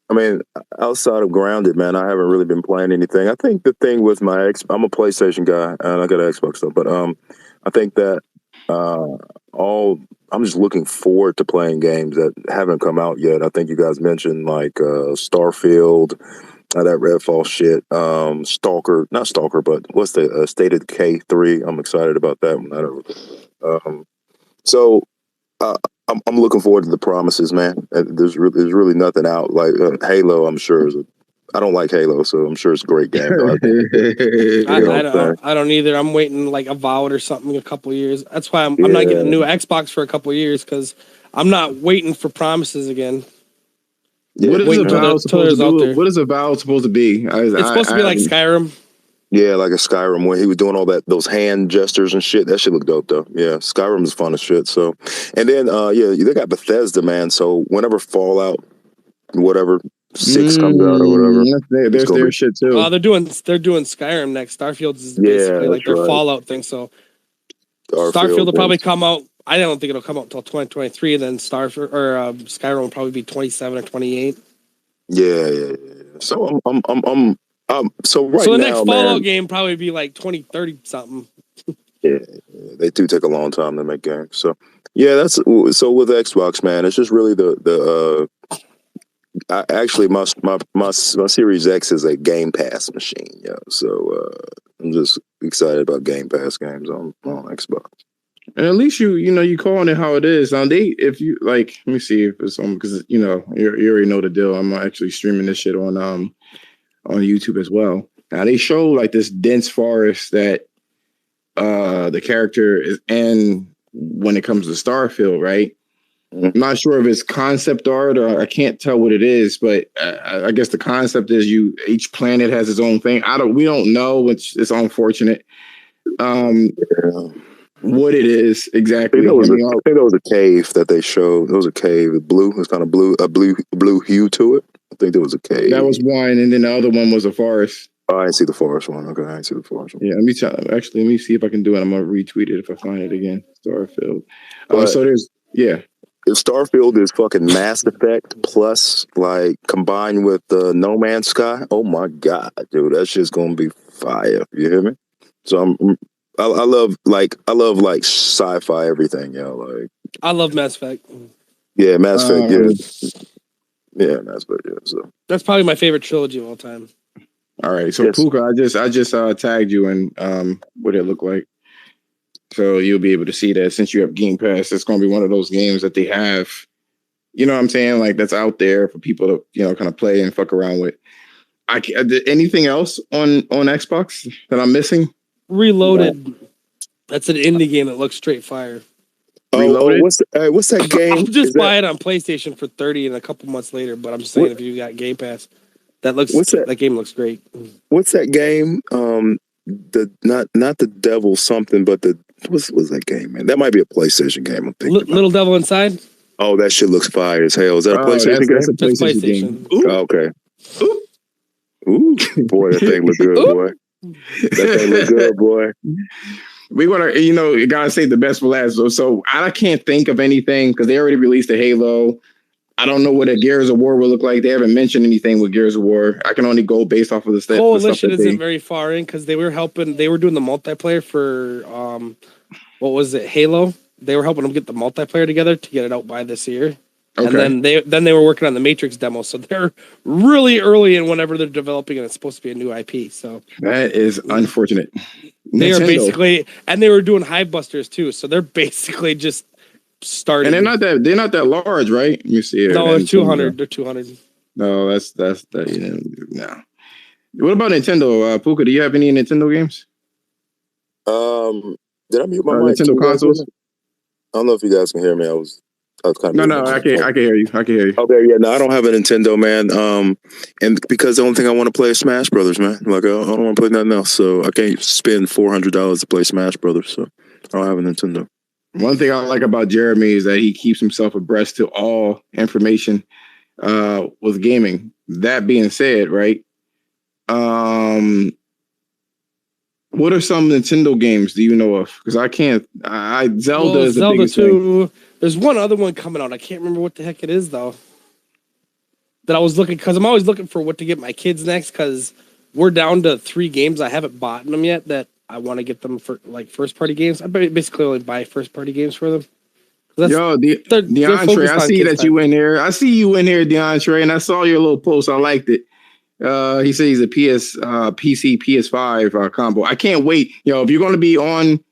I mean, outside of Grounded, man, I haven't really been playing anything. I think the thing with I'm a PlayStation guy, and I got an Xbox stuff, but I think that I'm just looking forward to playing games that haven't come out yet. I think you guys mentioned like Starfield, that Redfall shit, not Stalker, but what's the State of Decay 3? I'm excited about that one. So I'm looking forward to the promises, man. There's really nothing out like Halo. I'm sure I don't like Halo, so I'm sure it's a great game. I don't either. I'm waiting like Avowed or something in a couple of years. That's why I'm not getting a new Xbox for a couple of years because I'm not waiting for promises again. Yeah. What is Avowed supposed to be? It's supposed to be like Skyrim. Yeah, like a Skyrim when he was doing all those hand gestures and shit. That shit looked dope though. Yeah, Skyrim is fun as shit. So, and then they got Bethesda, man. So whenever Fallout, whatever 6 comes out or whatever, there's their shit too. They're doing Skyrim next. Starfield is basically like their Fallout thing. So Starfield will probably come out. I don't think it'll come out until 2023. And then Skyrim will probably be 27 or 28. Yeah. So so the next Fallout game probably be like 2030 something. Yeah, they do take a long time to make games. So yeah, so with Xbox, man, it's just really actually my Series X is a Game Pass machine, So I'm just excited about Game Pass games on Xbox. And at least you calling it how it is. If you like, let me see if it's on because you already know the deal. I'm actually streaming this shit on YouTube as well. Now they show like this dense forest that the character is in when it comes to Starfield, right? Mm-hmm. I'm not sure if it's concept art or I can't tell what it is, but I guess the concept is each planet has its own thing. We don't know, which is unfortunate. What it is exactly? I think that was a cave that they showed. It was a cave, blue. It was kind of a blue hue to it. I think there was a cave. That was one, and then the other one was a forest. Oh, I didn't see the forest one. Okay, I didn't see the forest one. Yeah, let me see if I can do it. I'm gonna retweet it if I find it again. Starfield. So there's Starfield is fucking Mass Effect plus like combined with No Man's Sky. Oh my god, dude, that's just gonna be fire. You hear me? So I love sci-fi everything. Like I love Mass Effect. Yeah, Mass Effect. Yeah, Mass Effect. Yeah, so that's probably my favorite trilogy of all time. All right, so yes. Puka, I just tagged you in what it looked like, so you'll be able to see that since you have Game Pass. It's going to be one of those games that they have, you know what I'm saying, like that's out there for people to kind of play and fuck around with. Anything else on Xbox that I'm missing? Reloaded. Yeah. That's an indie game that looks straight fire. Reloaded. What's that game? I'll just buy it on PlayStation for $30 and a couple months later. But I'm saying if you got Game Pass. That game looks great. What's that game? Not the Devil something, but what's that game, man? That might be a PlayStation game. I'm thinking Little Devil Inside. Oh, that shit looks fire as hell. Is that a PlayStation game? That's a PlayStation game. Oh, okay. Ooh, boy, that thing look good, boy. That thing look good, boy. We want to, you gotta say the best for last. So I can't think of anything because they already released a Halo. I don't know what a Gears of War will look like. They haven't mentioned anything with Gears of War. I can only go based off of the Coalition isn't very far in because they were doing the multiplayer for what was it, Halo? They were helping them get the multiplayer together to get it out by this year. Okay. And then they were working on the Matrix demo, so they're really early in whenever they're developing, and it's supposed to be a new IP. So that is unfortunate. They are basically, and they were doing Hive Busters too, so they're basically just starting. And they're not that large, right? Let me see. No, they're 200. They're 200. No, that's no. What about Nintendo? Puka, do you have any Nintendo games? Did I mute my mic? Nintendo consoles? I don't know if you guys can hear me. I was kind of I can hear you. I can hear you. Okay, yeah, no, I don't have a Nintendo, man. And because the only thing I want to play is Smash Brothers, man. Like I don't want to play nothing else, so I can't spend $400 to play Smash Brothers. So I don't have a Nintendo. One thing I like about Jeremy is that he keeps himself abreast to all information with gaming. That being said, right? What are some Nintendo games do you know of? Because I can't. Zelda is the biggest 2. Thing. There's one other one coming out. I can't remember what the heck it is though. That I was looking because I'm always looking for what to get my kids next because we're down to 3 games. I haven't bought them yet that I want to get them for like first party games. I basically only buy first party games for them. Yo, DeAndre, I see that you in here. I see you in here, DeAndre, and I saw your little post. I liked it. He said he's a PC, PS5 combo. I can't wait. Yo, if you're going to be on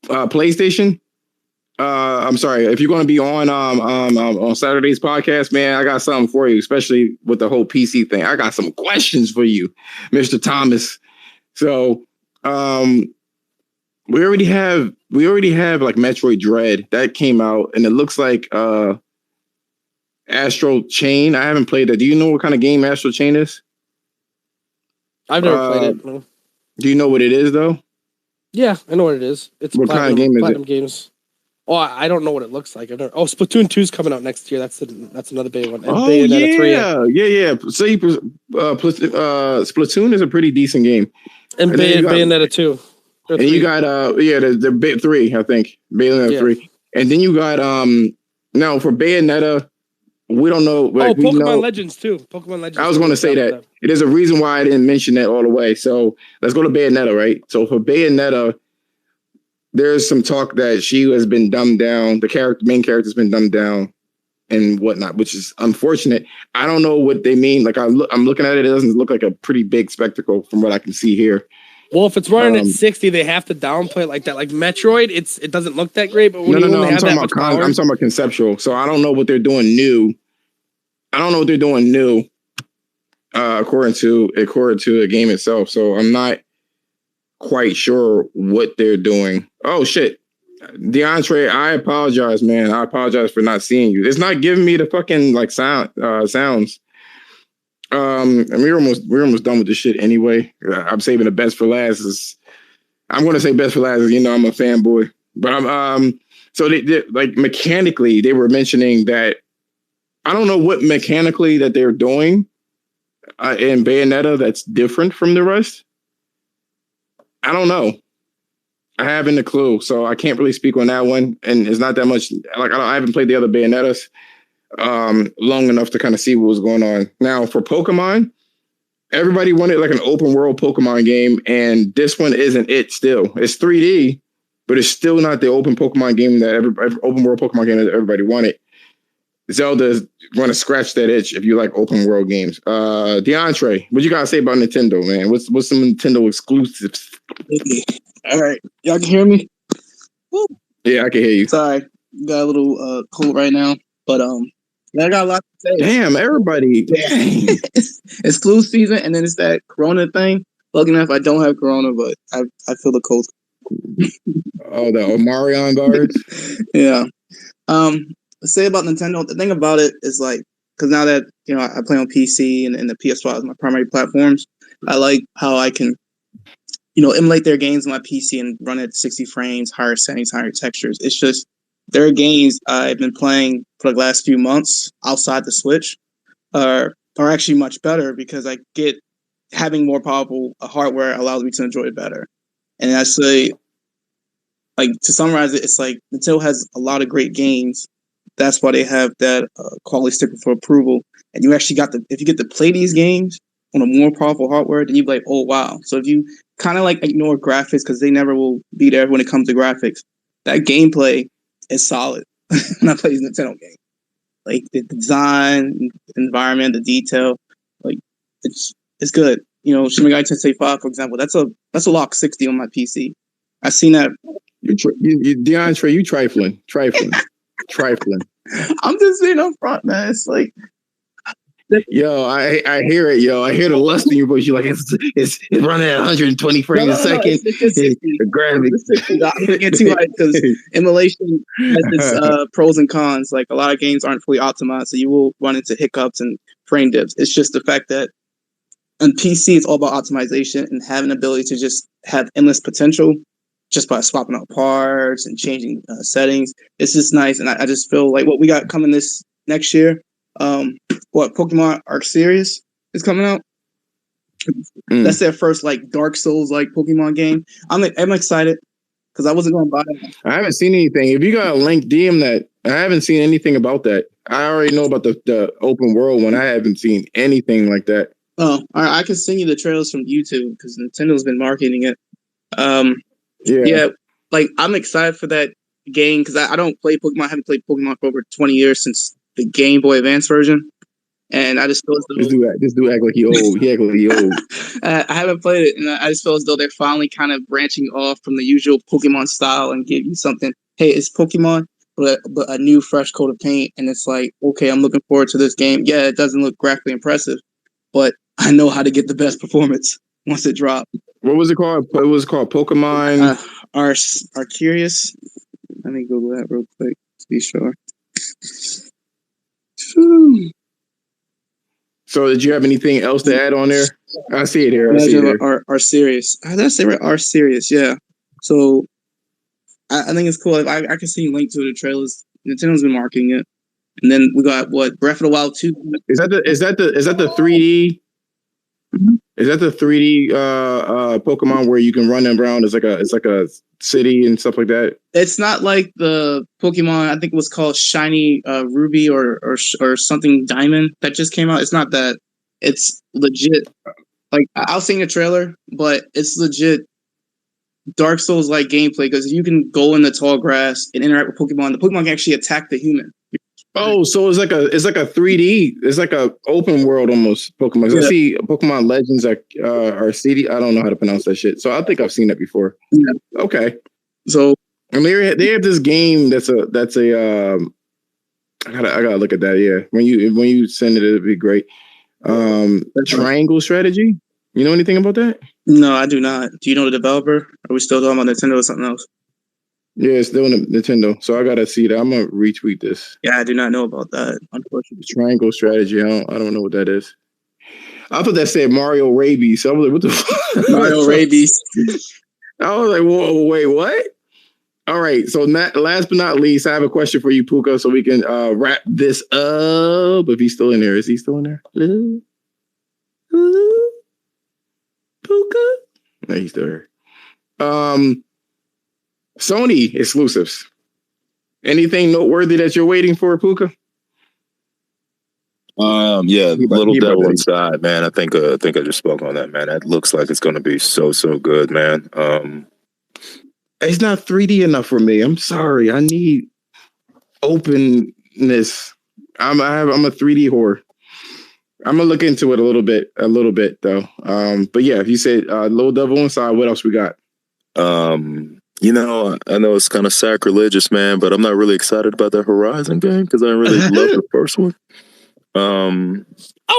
PlayStation, I'm sorry. If you're going to be on Saturday's podcast, man, I got something for you, especially with the whole PC thing. I got some questions for you, Mr. Thomas. So, we already have like Metroid Dread that came out, and it looks like Astral Chain. I haven't played that. Do you know what kind of game Astral Chain is? I've never played it. No. Do you know what it is though? Yeah, I know what it is. It's what kind of game is it? Games. Oh, I don't know what it looks like. Splatoon 2 is coming out next year. That's another big one. And Bayonetta 3. Yeah. So Splatoon is a pretty decent game. And Bayonetta 2. And you got the big 3, I think. Bayonetta 3. And then you got now for Bayonetta, we don't know. Like, Pokemon Legends too. Pokemon Legends. I was going to say that. There's a reason why I didn't mention that all the way. So let's go to Bayonetta, right? So for Bayonetta, there's some talk that she has been dumbed down. The main character's been dumbed down and whatnot, which is unfortunate. I don't know what they mean. Like I'm looking at it. It doesn't look like a pretty big spectacle from what I can see here. Well, if it's running at 60, they have to downplay it like that. Like Metroid, it doesn't look that great. But when I'm talking about conceptual. So I don't know what they're doing new. According to the game itself. So I'm not quite sure what they're doing. Oh shit, DeAndre, I apologize, man. I apologize for not seeing you. It's not giving me the fucking like sounds. And we're almost done with this shit anyway. I'm saving the best for last. I'm going to say best for last. You know, I'm a fanboy, but so they like mechanically they were mentioning that. I don't know what mechanically that they're doing in Bayonetta that's different from the rest. I don't know. I haven't a clue, so I can't really speak on that one. And it's not that much. Like I haven't played the other Bayonettas long enough to kind of see what was going on. Now for Pokemon, everybody wanted like an open world Pokemon game, and this one isn't it. Still, it's 3D, but it's still not the open Pokemon game that open world Pokemon game that everybody wanted. Zelda's going to scratch that itch if you like open world games. DeAndre, what you got to say about Nintendo, man? What's some Nintendo exclusives? All right. Y'all can hear me? Woo. Yeah, I can hear you. Sorry. Got a little cold right now. But I got a lot to say. Damn, everybody. Dang. It's flu season, and then it's that Corona thing. Lucky enough, I don't have Corona, but I feel the cold. Oh, the Omarion guards? Yeah. Say about Nintendo, the thing about it is like, because now that, you know, I play on PC and the PS5 is my primary platforms, I like how I can, you know, emulate their games on my PC and run at 60 frames, higher settings, higher textures. It's just, there are games I've been playing for the last few months outside the Switch are actually much better because I get having more powerful hardware allows me to enjoy it better. And actually, like to summarize it, it's like Nintendo has a lot of great games. That's why they have that quality sticker for approval. And you actually if you get to play these games on a more powerful hardware, then you'd be like, oh, wow. So if you kind of like ignore graphics because they never will be there when it comes to graphics, that gameplay is solid when I play these Nintendo games. Like the design, the environment, the detail, like it's good. You know, Shin Megami Tensei 5, for example, that's a lock 60 on my PC. I've seen that. DeAndre, you trifling. Trifling. I'm just being up front, man. It's like, yo, I hear it, yo. I hear the lust in your voice. You're like, it's running at 120 frames a second. It's just 60. The graphics. I'm gonna get too hyped because emulation has its pros and cons. Like a lot of games aren't fully optimized, so you will run into hiccups and frame dips. It's just the fact that on PC it's all about optimization and having the ability to just have endless potential just by swapping out parts and changing settings. It's just nice, and I just feel like what we got coming this next year. Pokemon Arc Series is coming out. That's their first like Dark Souls like Pokemon game. I'm excited because I wasn't going to buy it. I haven't seen anything. If you got a link, DM that. I haven't seen anything about that. I already know about the open world one. I haven't seen anything like that. Oh, all right. I can send you the trailers from YouTube because Nintendo's been marketing it. Yeah, like I'm excited for that game because I don't play Pokemon. I haven't played Pokemon for over 20 years since the Game Boy Advance version. And I just feel as though this dude act like he old. He act like he old. I haven't played it, and I just feel as though they're finally kind of branching off from the usual Pokemon style and give you something. Hey, it's Pokemon, but a new, fresh coat of paint, and it's like, okay, I'm looking forward to this game. Yeah, it doesn't look graphically impressive, but I know how to get the best performance once it drops. What was it called? It was called Pokemon. Arceus. Let me Google that real quick to be sure. So, did you have anything else to add on there? I see it here. Arceus. Did I say right? Arceus, yeah. So, I think it's cool. I can see you link to the trailers. Nintendo's been marketing it, and then we got Breath of the Wild 2. Is that the 3D? Mm-hmm. Is that the 3D Pokemon where you can run around? It's like a city and stuff like that. It's not like the Pokemon. I think it was called Shiny Ruby or something Diamond that just came out. It's not that. It's legit. Like I've seen the trailer, but it's legit Dark Souls like gameplay because you can go in the tall grass and interact with Pokemon. The Pokemon can actually attack the human. Oh, so it's like a 3D. It's like a open world almost Pokemon. Yeah. I see Pokemon Legends are CD. I don't know how to pronounce that shit. So I think I've seen it before. Yeah. Okay. So and they have this game that's a I gotta look at that. Yeah. When you send it, it'd be great. Triangle strategy. You know anything about that? No, I do not. Do you know the developer? Are we still talking about Nintendo or something else? Yeah, it's still Nintendo. So I gotta see that. I'm gonna retweet this. Yeah, I do not know about that, unfortunately. Triangle strategy. I don't know what that is. I thought that said Mario Rabies. So I was like, what the fuck? Mario Rabies. I was like, whoa, wait, what? All right. So last but not least, I have a question for you, Puka, so we can wrap this up. If he's still in there. Is he still in there? Hello? Puka? No, he's still here. Sony exclusives. Anything noteworthy that you're waiting for, Puka? Yeah, Little Devil Inside, man. I think I just spoke on that, man. That looks like it's gonna be so good, man. It's not 3D enough for me. I'm sorry. I need openness. I'm a 3D whore. I'm gonna look into it a little bit though. But yeah, if you said Little Devil Inside, what else we got? You know, I know it's kind of sacrilegious, man, but I'm not really excited about that Horizon game because I didn't really love the first one. Oh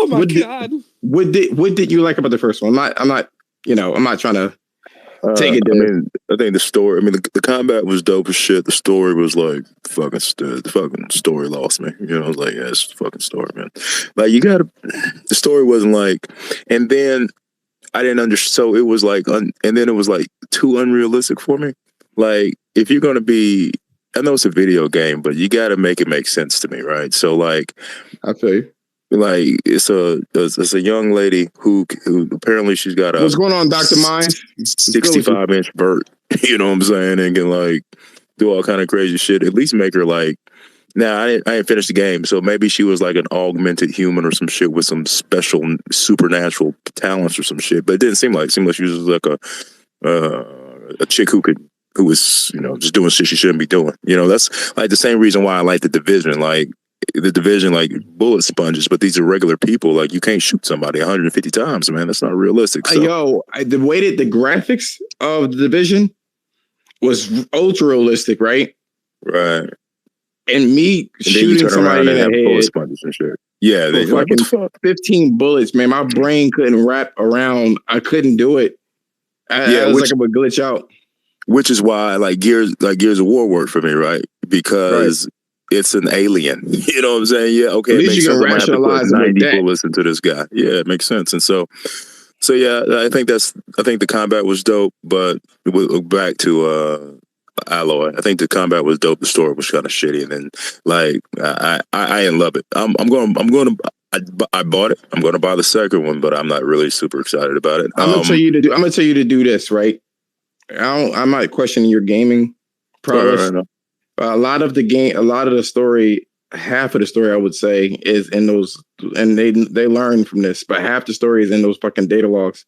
my god! What did you like about the first one? I'm not trying to take it. I think the story. The combat was dope as shit. The story was like the fucking story lost me. You know, I was like, yeah, it's the fucking story, man. Like the story wasn't like, and then I didn't understand. So it was like, and then it was like too unrealistic for me. Like if you're gonna be, I know it's a video game, but you got to make it make sense to me, right? So like, I feel you. Like it's a young lady who apparently she's got what's going on, Dr. Mind? 65-inch vert, you know what I'm saying, and can like do all kind of crazy shit. At least make her like. Now I didn't finish the game, so maybe she was like an augmented human or some shit with some special supernatural talents or some shit. But it didn't seem like she was like a chick who was, you know, just doing shit she shouldn't be doing. You know, that's like the same reason why I like The Division. Like The Division, like bullet sponges, but these are regular people. Like you can't shoot somebody 150 times, man. That's not realistic. So. The way that the graphics of The Division was ultra realistic, right? Right. and me And then you shooting turn somebody around in and have the bullet head sponges and shit. Yeah, for they like, what the fucking fuck? 15 bullets, man. My brain couldn't wrap around. I couldn't do it. I was like, it would glitch out. Which is why Gears of War worked for me, right? Because it's an alien. You know what I'm saying? Yeah, okay. At It least makes you sense. can I'm gonna have to rationalize put it with 90 that. bullets into this guy. Yeah, it makes sense. And so yeah, I think the combat was dope, but back to Aloy. I think the combat was dope. The story was kind of shitty, and then I didn't love it. I bought it. I'm going to buy the second one, but I'm not really super excited about it. I'm gonna tell you to do this, right? I'm not questioning your gaming prowess. A lot of the story, half of the story, I would say, is in those, and they learn from this, but half the story is in those fucking data logs.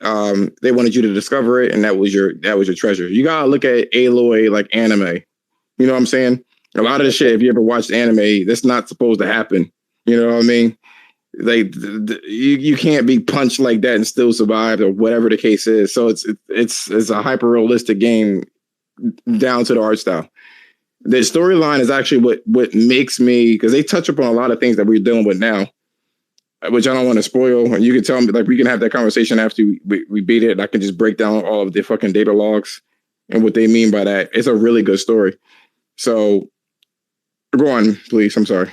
They wanted you to discover it, and that was your treasure. You gotta look at Aloy like anime. You know what I'm saying? A lot of the shit, if you ever watched anime, that's not supposed to happen. You know what I mean? Like you can't be punched like that and still survive, or whatever the case is. So it's a hyper realistic game down to the art style. The storyline is actually what makes me, because they touch upon a lot of things that we're dealing with now, which I don't want to spoil. And you can tell me, like, we can have that conversation after we beat it. I can just break down all of the fucking data logs and what they mean by that. It's a really good story. So go on, please. I'm sorry.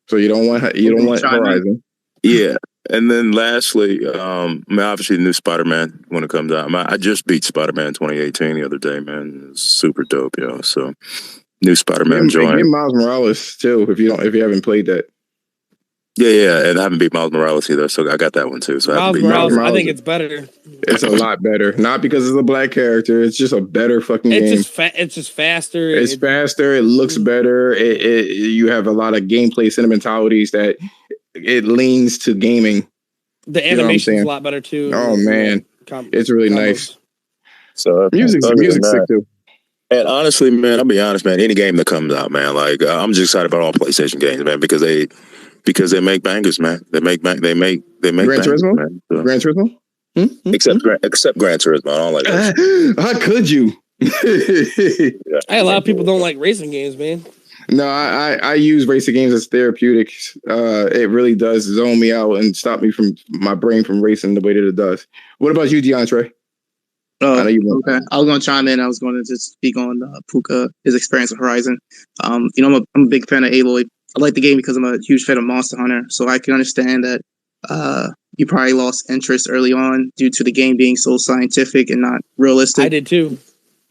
So you don't want Horizon. Yeah. And then lastly, obviously the new Spider-Man when it comes out. I just beat Spider-Man 2018 the other day, man. It's super dope, yo. So new Spider-Man joined. And Miles Morales too, if you haven't played that. Yeah, and I haven't beat Miles Morales either, so I got that one too. So Miles Morales, I think it's better. It's a lot better, not because it's a black character. It's just a better fucking game. It's just faster. It's faster. It looks better. You have a lot of gameplay sentimentalities that it leans to gaming. The animation's a lot better too. Oh man, it's really nice. So music's sick too. And honestly, man, I'll be honest, man. Any game that comes out, man, like I'm just excited about all PlayStation games, man, because they make bangers, man. They make Gran bangers, Turismo? man. So. Gran Turismo? Except Gran Turismo. I don't like that. How could you? A lot of people don't like racing games, man. No, I use racing games as therapeutics. It really does zone me out and stop me from my brain from racing the way that it does. What about you, DeAndre? Okay. I was going to chime in. I was going to just speak on Puka, his experience with Horizon. I'm a big fan of Aloy. I like the game because I'm a huge fan of Monster Hunter, so I can understand that you probably lost interest early on due to the game being so scientific and not realistic. I did too.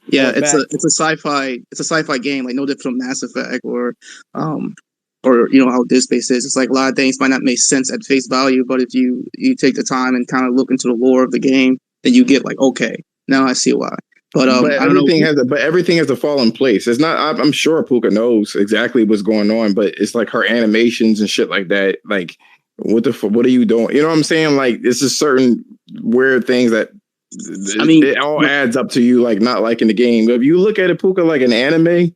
Yeah, it's a sci-fi game, like no different from Mass Effect or how Dead Space is. It's like a lot of things might not make sense at face value, but if you take the time and kind of look into the lore of the game, then you get like, okay, now I see why. But everything has to fall in place. It's not. I'm sure Puka knows exactly what's going on, but it's like her animations and shit like that. Like, what are you doing? You know what I'm saying? Like, it's just certain weird things that. It all adds up to you like not liking the game. If you look at it, Puka, like an anime,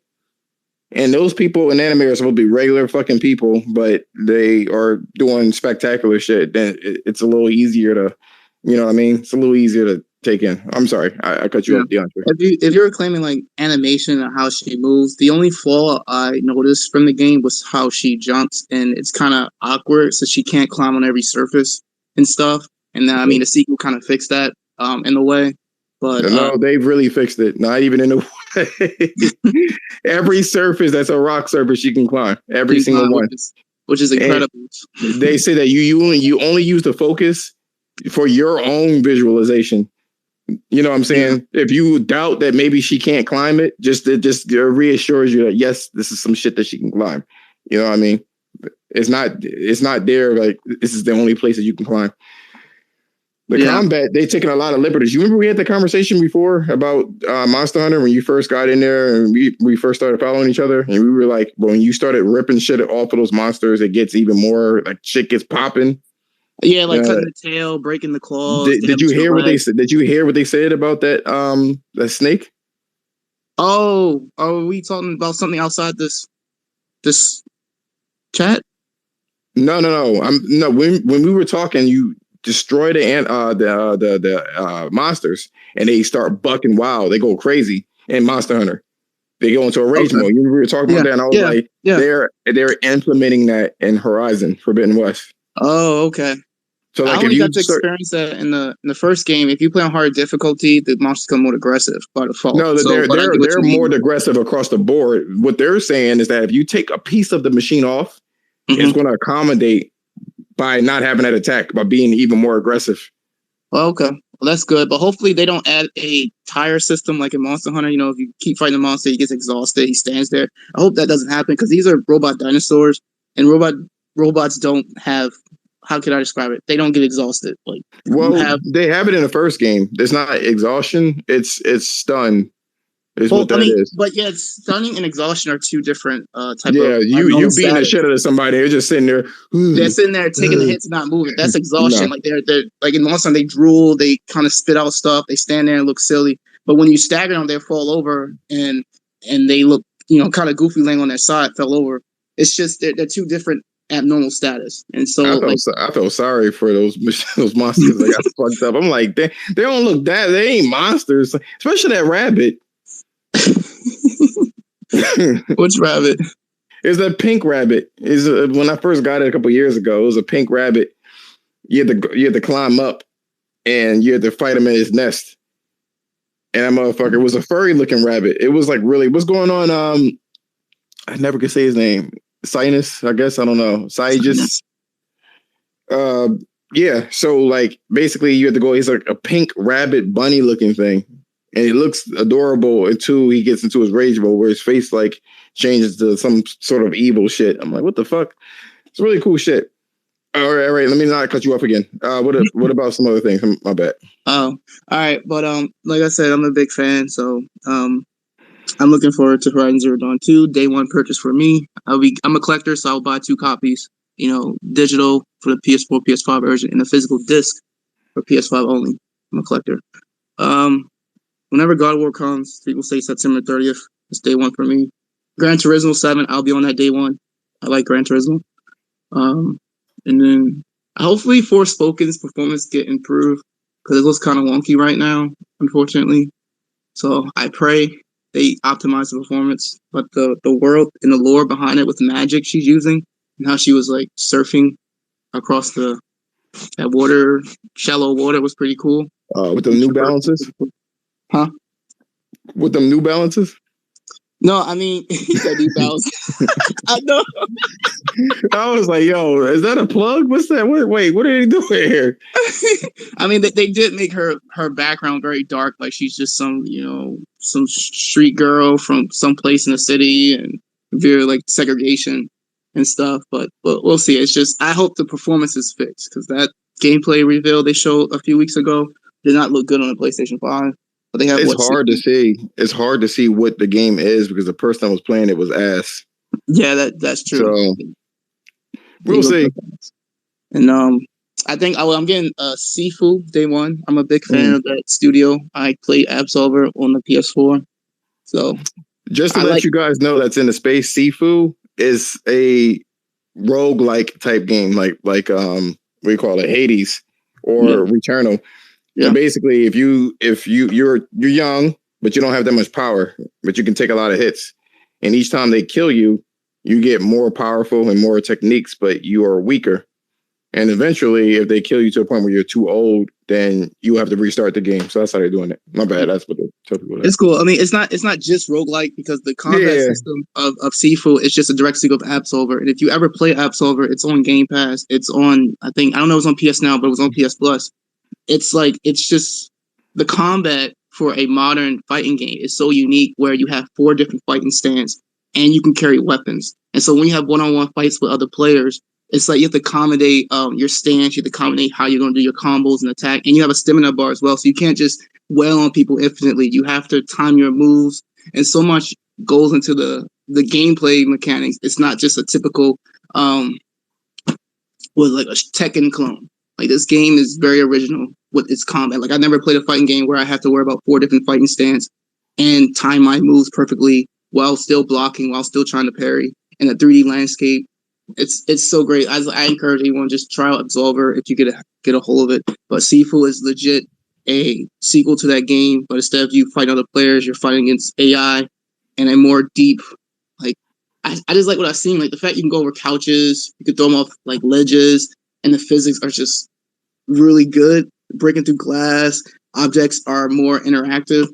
and those people in anime are supposed to be regular fucking people, but they are doing spectacular shit, then it's a little easier to, you know what I mean? It's a little easier to take in. I'm sorry, I cut you off, DeAndre. If you're claiming like animation and how she moves, the only flaw I noticed from the game was how she jumps, and it's kind of awkward, so she can't climb on every surface and stuff. And the sequel kind of fixed that. In a way, but no, they've really fixed it. Not even in a way. Every surface that's a rock surface you can climb. Every single one, which is incredible. And they say that you only use the focus for your own visualization. You know what I'm saying? Yeah. If you doubt that maybe she can't climb it, just reassures you that yes, this is some shit that she can climb. You know what I mean? It's not there. Like this is the only place that you can climb. The combat, they've taken a lot of liberties. You remember we had the conversation before about Monster Hunter when you first got in there and we first started following each other, and we were like, when you started ripping shit off of those monsters, it gets even more like shit gets popping. Yeah, like cutting the tail, breaking the claws. Did you hear what they said? Did you hear what they said about that snake? Oh, are we talking about something outside this chat? No. When we were talking, you destroy the monsters and they start bucking wild. They go crazy in Monster Hunter. They go into a rage mode. We were talking about that, and I was like, they're implementing that in Horizon Forbidden West. Oh, okay. So like, I only got to experience that in the first game. If you play on hard difficulty, the monsters become more aggressive by default. No, they're more aggressive across the board. What they're saying is that if you take a piece of the machine off, it's going to accommodate by not having that attack, by being even more aggressive. Oh, okay. Well, that's good. But hopefully they don't add a tire system like in Monster Hunter. You know, if you keep fighting the monster, he gets exhausted, he stands there. I hope that doesn't happen because these are robot dinosaurs, and robots don't have, how can I describe it? They don't get exhausted. Like, they have it in the first game. It's not exhaustion. It's stun. What is. But yeah, stunning and exhaustion are two different types. Yeah, you beating the shit out of somebody. They're just sitting there. They're sitting there taking the hits and not moving. That's exhaustion. No. Like they're like in Monster Hunter, they drool. They kind of spit out stuff. They stand there and look silly. But when you stagger them, they fall over and they look, kind of goofy, laying on their side, fell over. It's just they're two different abnormal status. And so I felt sorry for those monsters that got fucked up. I'm like, they don't look that. They ain't monsters, especially that rabbit. Which rabbit? It's a pink rabbit. When I first got it a couple years ago, it was a pink rabbit. You had to climb up, and you had to fight him in his nest. And that motherfucker was a furry looking rabbit. It was like, really, what's going on? I never could say his name. Sinus, I guess. I don't know. Sinus. Yeah. So like, basically, you have to go. He's like a pink rabbit bunny looking thing. And it looks adorable until he gets into his rage mode where his face like changes to some sort of evil shit. I'm like, what the fuck? It's really cool shit. All right. Let me not cut you off again. What about some other things? My bad. Oh, all right. But like I said, I'm a big fan, so I'm looking forward to Horizon Zero Dawn 2. Day one purchase for me. I'm a collector, so I'll buy 2 copies. Digital for the PS4, PS5 version, and a physical disc for PS5 only. I'm a collector. Whenever God of War comes, people say September 30th. It's day one for me. Gran Turismo 7, I'll be on that day one. I like Gran Turismo. And then hopefully Forspoken's performance get improved because it looks kind of wonky right now, unfortunately. So I pray they optimize the performance. But the world and the lore behind it with the magic she's using and how she was like surfing across that water, shallow water was pretty cool. With the New Balances? Huh? With them New Balances? No, I mean, he said New Balances. I know. I was like, yo, is that a plug? What's that? Wait, what are they doing here? I mean, they did make her background very dark. Like she's just some street girl from some place in the city and very like segregation and stuff. But we'll see. It's just, I hope the performance is fixed because that gameplay reveal they showed a few weeks ago did not look good on the PlayStation 5. But they have hard to see. It's hard to see what the game is because the person that was playing it was ass. Yeah, that's true. So we'll see. And I think I'm getting Sifu day one. I'm a big fan of that studio. I played Absolver on the PS4. So just to let you guys know that's in the space, Sifu is a roguelike type game, like what do you call it, Hades or Returnal. Yeah. And basically, if you're young, but you don't have that much power, but you can take a lot of hits, and each time they kill you, you get more powerful and more techniques, but you are weaker. And eventually, if they kill you to a point where you're too old, then you have to restart the game. So that's how they're doing it. My bad. That's what they tell people. It's cool. I mean, it's not just roguelike because the combat system of Sifu is just a direct sequel of Absolver. And if you ever play Absolver, it's on Game Pass. It's on, I don't know if it's on PS Now, but it was on PS Plus. It's just the combat for a modern fighting game is so unique where you have 4 different fighting stances and you can carry weapons. And so when you have one-on-one fights with other players, it's like you have to accommodate your stance, you have to accommodate how you're going to do your combos and attack, and you have a stamina bar as well. So you can't just wail on people infinitely. You have to time your moves, and so much goes into the gameplay mechanics. It's not just a typical with like a Tekken clone. Like this game is very original with its combat. Like I never played a fighting game where I have to worry about 4 different fighting stances and time my moves perfectly while still blocking, while still trying to parry in a 3D landscape. It's so great. I encourage anyone just try out Absolver if you get a hold of it. But Sifu is legit a sequel to that game, but instead of you fighting other players, you're fighting against AI and a more deep, like, I just like what I've seen. Like the fact you can go over couches, you can throw them off like ledges, and the physics are just really good. Breaking through glass, objects are more interactive.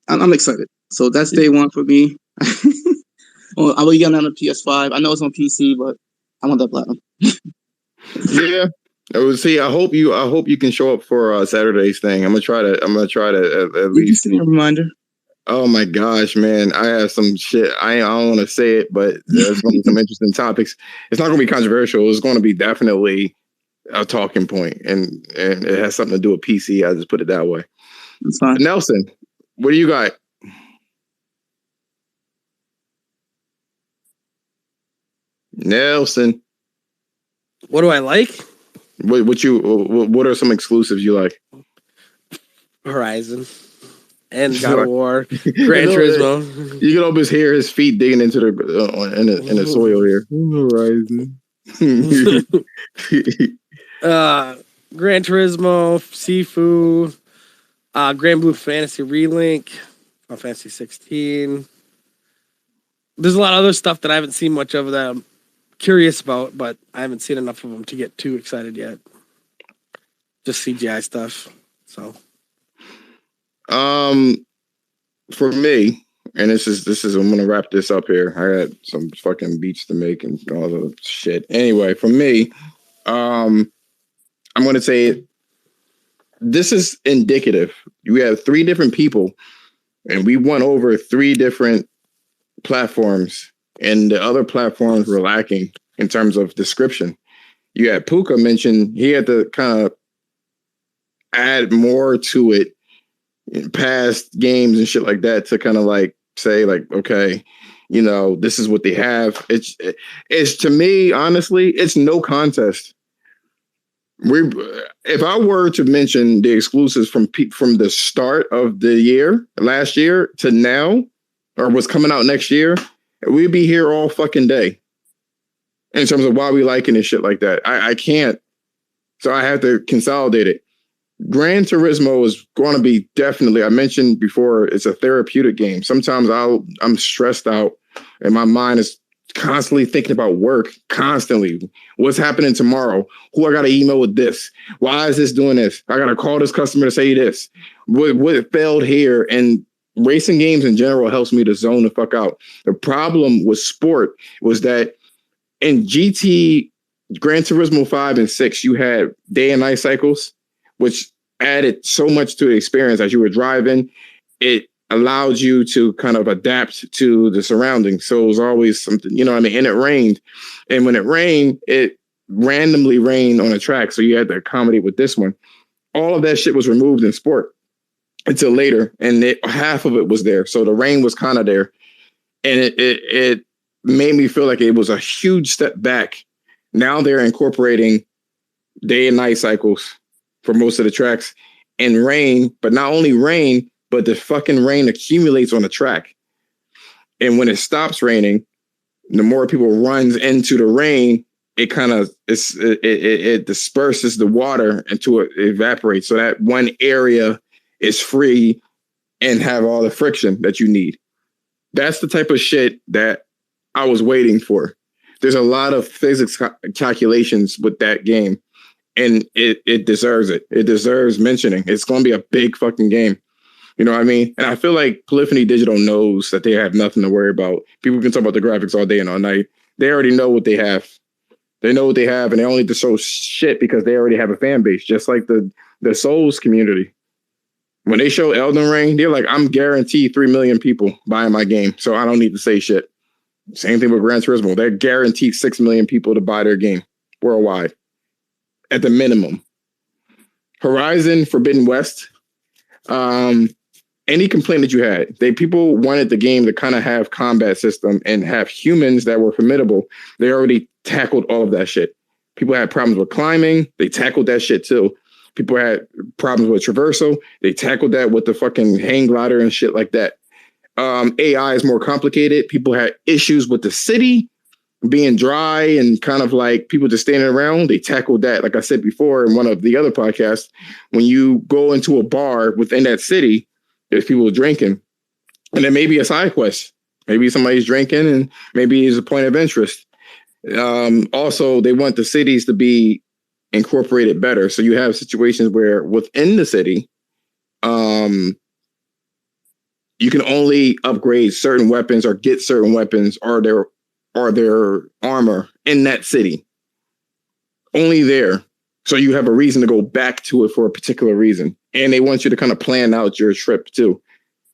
I'm excited. So that's day one for me. Well, I will get on the PS5. I know it's on PC, but I want that platinum. Yeah. See, I hope you can show up for Saturday's thing. I'm gonna try to at least. You can send me a reminder. Oh my gosh, man! I have some shit. I don't want to say it, but there's going to be some interesting topics. It's not going to be controversial. It's going to be definitely a talking point, and it has something to do with PC. I just put it that way. That's fine. Nelson, what do you got? Nelson, what do I like? What are some exclusives you like? Horizon and God of War, Gran Turismo. You can almost hear his feet digging into in the soil here. Horizon. Gran Turismo, Sifu, Grand Blue Fantasy Relink, Final Fantasy 16. There's a lot of other stuff that I haven't seen much of that I'm curious about, but I haven't seen enough of them to get too excited yet. Just CGI stuff. So, for me, and this is I'm gonna wrap this up here. I got some fucking beats to make and all the shit. Anyway, for me, I'm gonna say this is indicative. We have 3 different people, and we went over 3 different platforms, and the other platforms were lacking in terms of description. You had Puka mention he had to kind of add more to it in past games and shit like that to kind of like say like, okay, you know, this is what they have. It's to me, honestly, it's no contest. If I were to mention the exclusives from the start of the year, last year to now, or what's coming out next year, we'd be here all fucking day in terms of why we liking and shit like that. I can't. So I have to consolidate it. Gran Turismo is going to be definitely, I mentioned before, it's a therapeutic game. Sometimes I'm stressed out and my mind is constantly thinking about work, constantly. What's happening tomorrow? Who I got to email with this? Why is this doing this? I got to call this customer to say this. What failed here? And racing games in general helps me to zone the fuck out. The problem with sport was that in Gran Turismo 5 and 6, you had day and night cycles, which added so much to the experience as you were driving. It allowed you to kind of adapt to the surroundings. So it was always something, you know what I mean? And it rained. And when it rained, it randomly rained on a track. So you had to accommodate with this one. All of that shit was removed in sport until later. And half of it was there. So the rain was kind of there. And it made me feel like it was a huge step back. Now they're incorporating day and night cycles for most of the tracks and rain, but not only rain, but the fucking rain accumulates on the track. And when it stops raining, the more people runs into the rain, it kind of it disperses the water until it evaporates. So that one area is free and have all the friction that you need. That's the type of shit that I was waiting for. There's a lot of physics calculations with that game. And it deserves it. It deserves mentioning. It's going to be a big fucking game. You know what I mean? And I feel like Polyphony Digital knows that they have nothing to worry about. People can talk about the graphics all day and all night. They already know what they have. They know what they have, and they only need to show shit because they already have a fan base, just like the Souls community. When they show Elden Ring, they're like, I'm guaranteed 3 million people buying my game, so I don't need to say shit. Same thing with Gran Turismo. They're guaranteed 6 million people to buy their game worldwide. At the minimum. Horizon Forbidden West. Any complaint that you had, people wanted the game to kind of have combat system and have humans that were formidable. They already tackled all of that shit. People had problems with climbing. They tackled that shit too. People had problems with traversal. They tackled that with the fucking hang glider and shit like that. AI is more complicated. People had issues with the city being dry and kind of like people just standing around. They tackled that. Like I said before in one of the other podcasts, when you go into a bar within that city, there's people drinking and there may be a side quest Maybe somebody's drinking, and maybe it's a point of interest. Also, they want the cities to be incorporated better. So you have situations where within the city, you can only upgrade certain weapons or get certain weapons or their armor in that city. Only there. So you have a reason to go back to it for a particular reason. And they want you to kind of plan out your trip too.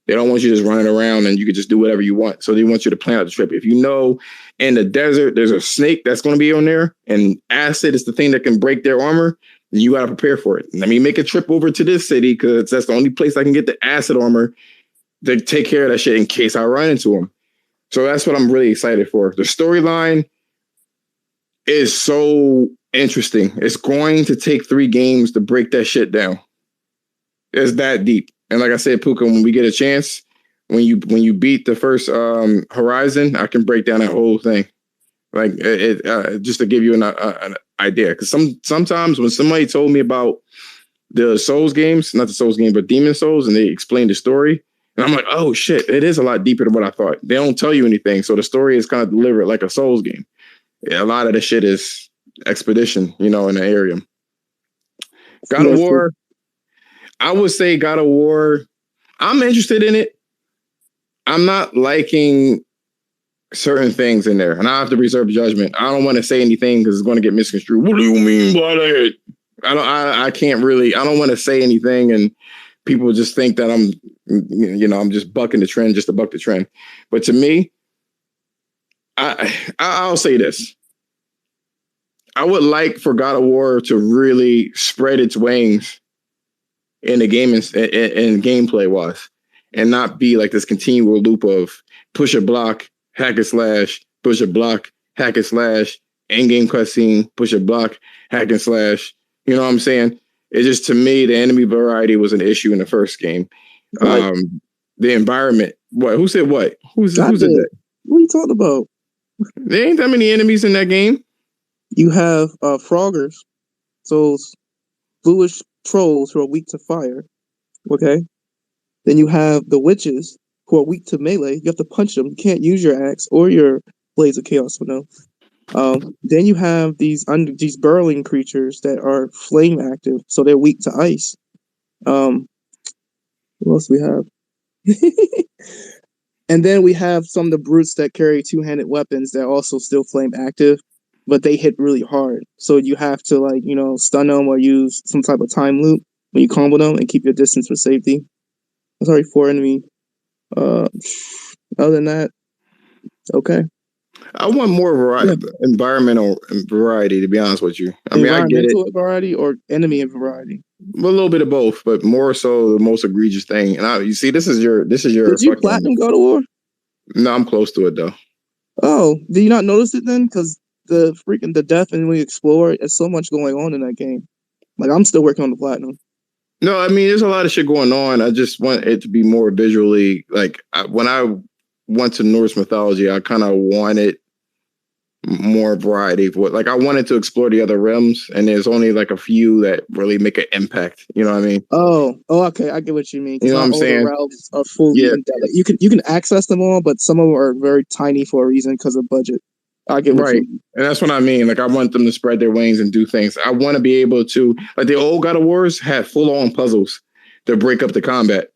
They don't want you just running around and you can just do whatever you want. So they want you to plan out the trip. If you know in the desert there's a snake that's going to be on there and acid is the thing that can break their armor, then you got to prepare for it. Let me make a trip over to this city because that's the only place I can get the acid armor to take care of that shit in case I run into them. So that's what I'm really excited for. The storyline is so interesting. It's going to take 3 games to break that shit down. It's that deep. And like I said, Puka, when we get a chance, when you beat the first Horizon, I can break down that whole thing. Like it just to give you an idea. Because sometimes when somebody told me about the Souls games, not the Souls game, but Demon Souls, and they explained the story, and I'm like, oh shit, it is a lot deeper than what I thought. They don't tell you anything, so the story is kind of delivered like a Souls game. Yeah, a lot of the shit is expedition, in the area. God of War. I would say God of War, I'm interested in it. I'm not liking certain things in there, and I have to reserve judgment. I don't want to say anything because it's going to get misconstrued. What do you mean by that? I can't really, I don't want to say anything, and people just think that I'm just bucking the trend just to buck the trend. But to me, I'll say this. I would like for God of War to really spread its wings in the game and gameplay wise, and not be like this continual loop of push a block, hack and slash, push a block, hack and slash, end game cutscene, push a block, hack and slash. You know what I'm saying? It's just, to me, the enemy variety was an issue in the first game. Right. The environment. What? Who said what? Who said that? What are you talking about? There ain't that many enemies in that game. You have froggers, those bluish trolls who are weak to fire. Okay. Then you have the witches who are weak to melee. You have to punch them. You can't use your axe or your blades of chaos for them. Then you have these burrowing creatures that are flame active, so they're weak to ice. What else do we have? And then we have some of the brutes that carry two-handed weapons that are also still flame active, but they hit really hard. So you have to stun them or use some type of time loop when you combo them and keep your distance for safety. That's already 4 enemy. Other than that, okay. I want more variety, environmental variety, to be honest with you. I mean, I get it. Environmental variety or enemy variety? A little bit of both, but more so the most egregious thing. And you see, this is your. Did you platinum God of War? No, I'm close to it though. Oh, did you not notice it then? Because the death and we explore, there's so much going on in that game. Like, I'm still working on the platinum. No, I mean, there's a lot of shit going on. I just want it to be more visually, like, when I went to Norse mythology, I kind of wanted more variety of I wanted to explore the other realms, and there's only like a few that really make an impact. You know what I mean? Oh, okay, I get what you mean. You know what I'm saying? The realms are fully you can access them all, but some of them are very tiny for a reason because of budget. I get what you mean. And that's what I mean. Like, I want them to spread their wings and do things. I want to be able to, like, the old God of Wars had full-on puzzles to break up the combat.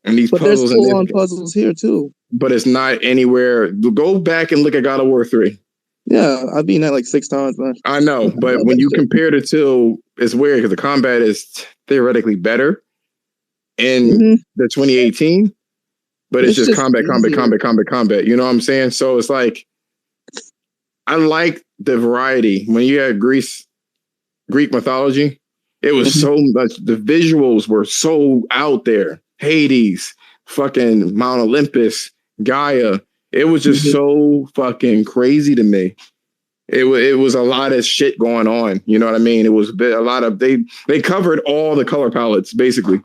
And these puzzles, there's full-on puzzles here too. But it's not anywhere. Go back and look at God of War 3. Yeah, I've been that like 6 times, man. I know, but when you compare the two, it's weird because the combat is theoretically better in the 2018, but it's just combat. You know what I'm saying? So it's like, I like the variety. When you had Greek mythology, it was so much. The visuals were so out there. Hades, fucking Mount Olympus, Gaia. It was just so fucking crazy to me. It was a lot of shit going on. You know what I mean? It was a lot of they covered all the color palettes basically.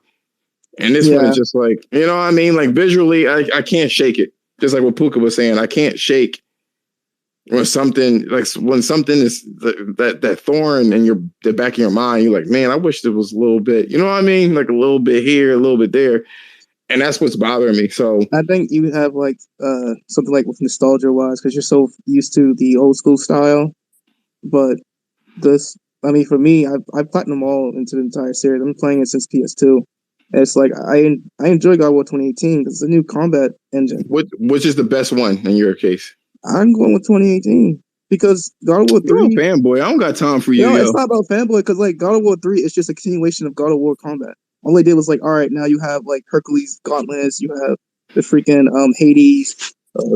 And this one is just like, you know what I mean? Like, visually, I can't shake it. Just like what Puka was saying, I can't shake when something is that thorn in the back of your mind. You're like, man, I wish there was a little bit, you know what I mean? Like a little bit here, a little bit there. And that's what's bothering me. So I think you have like something like with nostalgia wise, because you're so used to the old school style. But this, I mean, for me, I've platinum all into the entire series. I'm playing it since PS2. And it's like I enjoy God of War 2018 because it's a new combat engine. Which is the best one in your case? I'm going with 2018 because God of War 3. You're a fanboy. I don't got time for you. No, it's not about fanboy because like God of War 3 is just a continuation of God of War combat. All they did was like, all right, now you have like Hercules gauntlets, you have the freaking Hades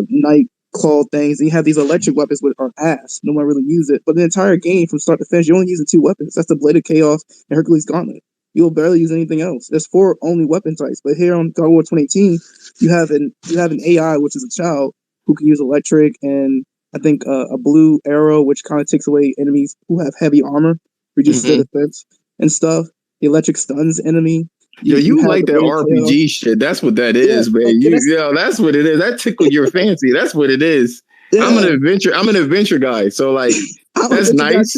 night claw things, and you have these electric weapons which are ass. No one really use it. But the entire game from start to finish, you're only using 2 weapons. That's the Blade of Chaos and Hercules gauntlet. You'll barely use anything else. There's 4 only weapon types. But here on God of War 2018, you have an AI, which is a child who can use electric and I think a blue arrow, which kind of takes away enemies who have heavy armor, reduces their defense and stuff. The electric stuns enemy. You like that RPG shit. That's what that is, man. That's what it is. That tickled your fancy. That's what it is. Yeah. I'm an adventure guy. So like that's nice.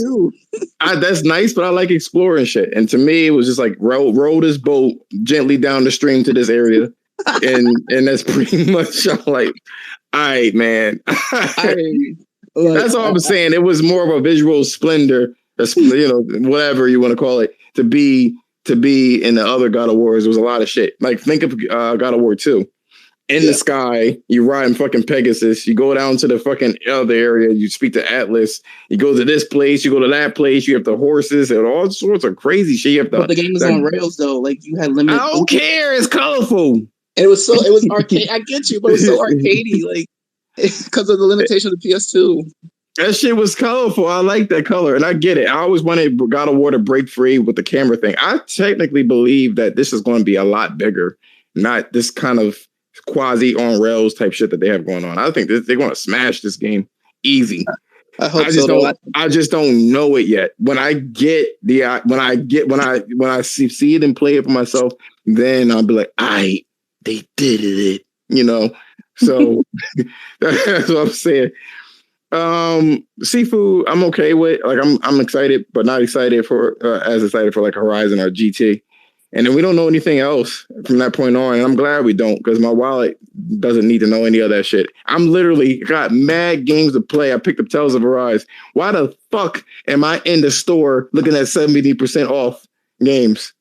That's nice, but I like exploring shit. And to me, it was just like roll this boat gently down the stream to this area. and that's pretty much I'm like, all right, man. That's all I'm saying. It was more of a visual splendor, whatever you want to call it, to be in the other God of Wars. There was a lot of shit. Like think of God of War 2. In the sky, you ride in fucking Pegasus, you go down to the fucking other area, you speak to Atlas, you go to this place, you go to that place, you have the horses and all sorts of crazy shit. You have but the game was on rails though. Like you had limited. I don't care, it's colorful. It was arcade. I get you, but it was so arcadey, like because of the limitation of the PS2. That shit was colorful. I like that color, and I get it. I always wanted God of War to break free with the camera thing. I technically believe that this is going to be a lot bigger, not this kind of quasi on rails type shit that they have going on. I think they're going to smash this game easy. I hope I just don't know it yet. When I get when I see it and play it for myself, then I'll be like, they did it, So that's what I'm saying. Seafood, I'm okay with. Like, I'm excited, but not excited for as excited for like Horizon or GT. And then we don't know anything else from that point on. And I'm glad we don't, because my wallet doesn't need to know any of that shit. I'm literally got mad games to play. I picked up Tales of Arise. Why the fuck am I in the store looking at 70% off games?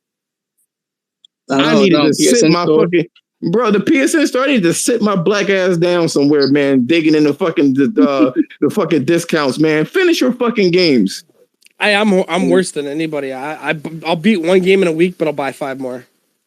I needed to sit my fucking bro. The PSN store, I needed to sit my black ass down somewhere, man, digging in the fucking the fucking discounts, man. Finish your fucking games. I'm worse than anybody. I'll beat one game in a week, but I'll buy 5 more.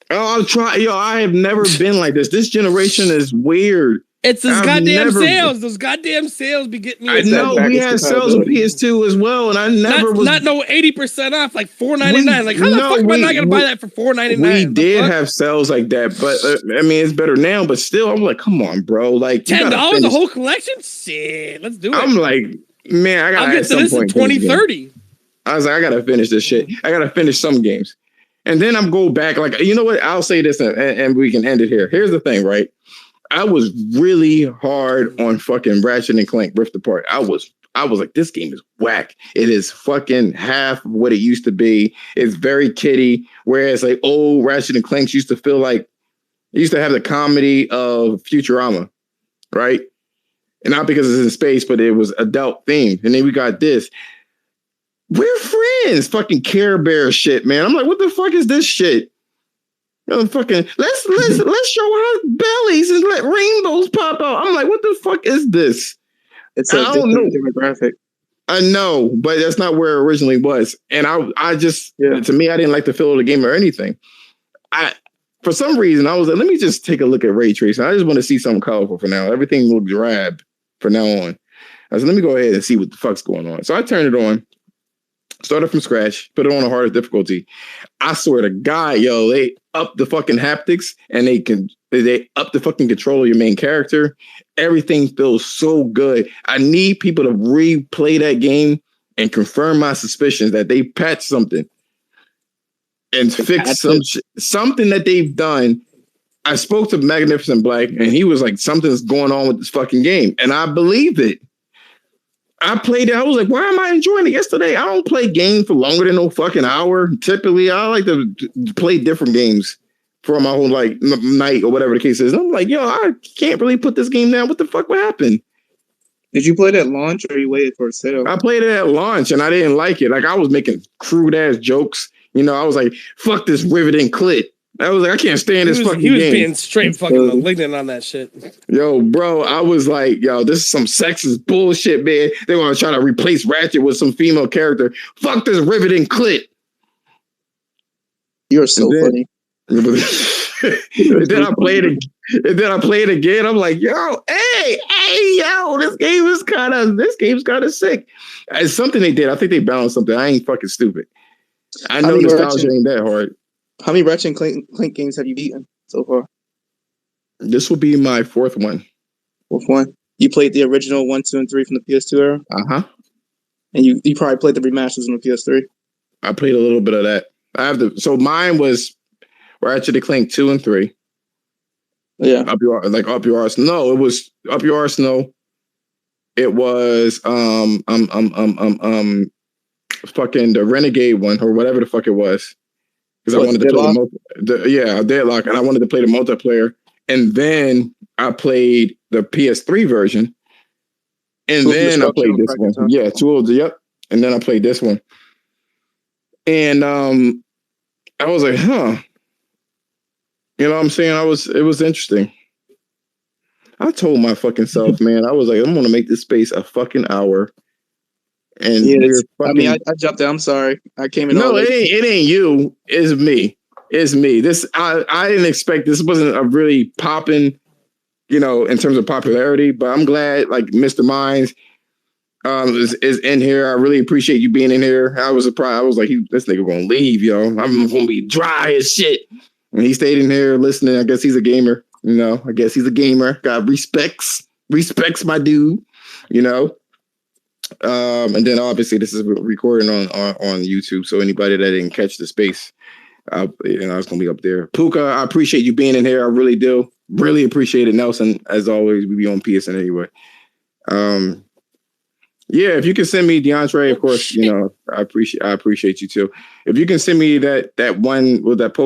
Oh, I'll try. I have never been like this. This generation is weird. It's those goddamn sales. Those goddamn sales be getting me. I know we had sales on PS2 as well, and I never was not 80% off, like $4.99. Like how the fuck am I not gonna buy that for $4.99? We did have sales like that, but I mean it's better now. But still, I'm like, come on, bro. Like $10 the whole collection. Shit, let's do it. I'm like, man, I gotta. I'll get to this in 2030. I was like, I gotta finish this shit. I gotta finish some games, and then I'm go back. Like, you know what? I'll say this, and we can end it here. Here's the thing, right? I was really hard on fucking Ratchet and Clank Rift Apart. I was like, this game is whack. It is fucking half of what it used to be. It's very kiddie. Whereas like old Ratchet and Clanks used to feel like it used to have the comedy of Futurama, right? And not because it's in space, but it was adult themed. And then we got this. We're friends. Fucking Care Bear shit, man. I'm like, what the fuck is this shit? Fucking let's show our bellies and let rainbows pop out. I'm like, what the fuck is this? It's a different demographic. I know, but that's not where it originally was. And I just to me, I didn't like the feel of the game or anything. For some reason I was like, let me just take a look at ray tracing. I just want to see something colorful for now. Everything looks drab for now on. I said, let me go ahead and see what the fuck's going on. So I turned it on. Started from scratch, put it on the hardest difficulty. I swear to God, they up the fucking haptics and they up the fucking control of your main character. Everything feels so good. I need people to replay that game and confirm my suspicions that they patched something and fix something that they've done. I spoke to Magnificent Black and he was like, something's going on with this fucking game. And I believed it. I played it. I was like, why am I enjoying it? Yesterday, I don't play games for longer than no fucking hour. Typically, I like to play different games for my whole like night or whatever the case is. And I'm like, yo, I can't really put this game down. What the fuck would happen? Did you play it at launch or you waited for a sale? I played it at launch and I didn't like it. Like I was making crude ass jokes. You know, I was like, fuck this riveting clit. I was like, I can't stand this fucking game. He was being straight fucking malignant on that shit. Yo, bro, I was like, yo, this is some sexist bullshit, man. They want to try to replace Ratchet with some female character. Fuck this riveting clit. You're so funny. And then I played it again. I'm like, yo, hey, yo, this game's kind of sick. It's something they did. I think they balanced something. I ain't fucking stupid. I know nostalgia ain't that hard. How many Ratchet and Clank games have you beaten so far? This will be my fourth one. Fourth one? You played the original 1, 2, and 3 from the PS2 era? Uh-huh. And you probably played the remasters on the PS3? I played a little bit of that. So mine was Ratchet and Clank 2 and 3. Yeah. Up your arse. No, it was Up Your Arsenal. It was fucking the Renegade one or whatever the fuck it was. Because I wanted to play Deadlock, and I wanted to play the multiplayer. And then I played the PS3 version. And then I played this one. Yeah, yep. And then I played this one. And I was like, huh. You know what I'm saying? It was interesting. I told my fucking self, man, I was like, I'm gonna make this space a fucking hour. And I jumped in. I'm sorry. I came in. No, it ain't you. It's me. It's me. I didn't expect this. Wasn't a really popping, you know, in terms of popularity. But I'm glad, like Mr. Minds, is in here. I really appreciate you being in here. I was surprised. I was like, this nigga gonna leave, yo. I'm gonna be dry as shit. And he stayed in here listening. I guess he's a gamer. You know, I guess he's a gamer. God respects my dude. You know. And then obviously this is recording on YouTube, so anybody that didn't catch the space, it's gonna be up there. Puka, I appreciate you being in here. I really do. Really appreciate it, Nelson. As always, we be on PSN anyway. Yeah, if you can send me DeAndre, of course, you know, I appreciate you too. If you can send me that one with that Pokemon.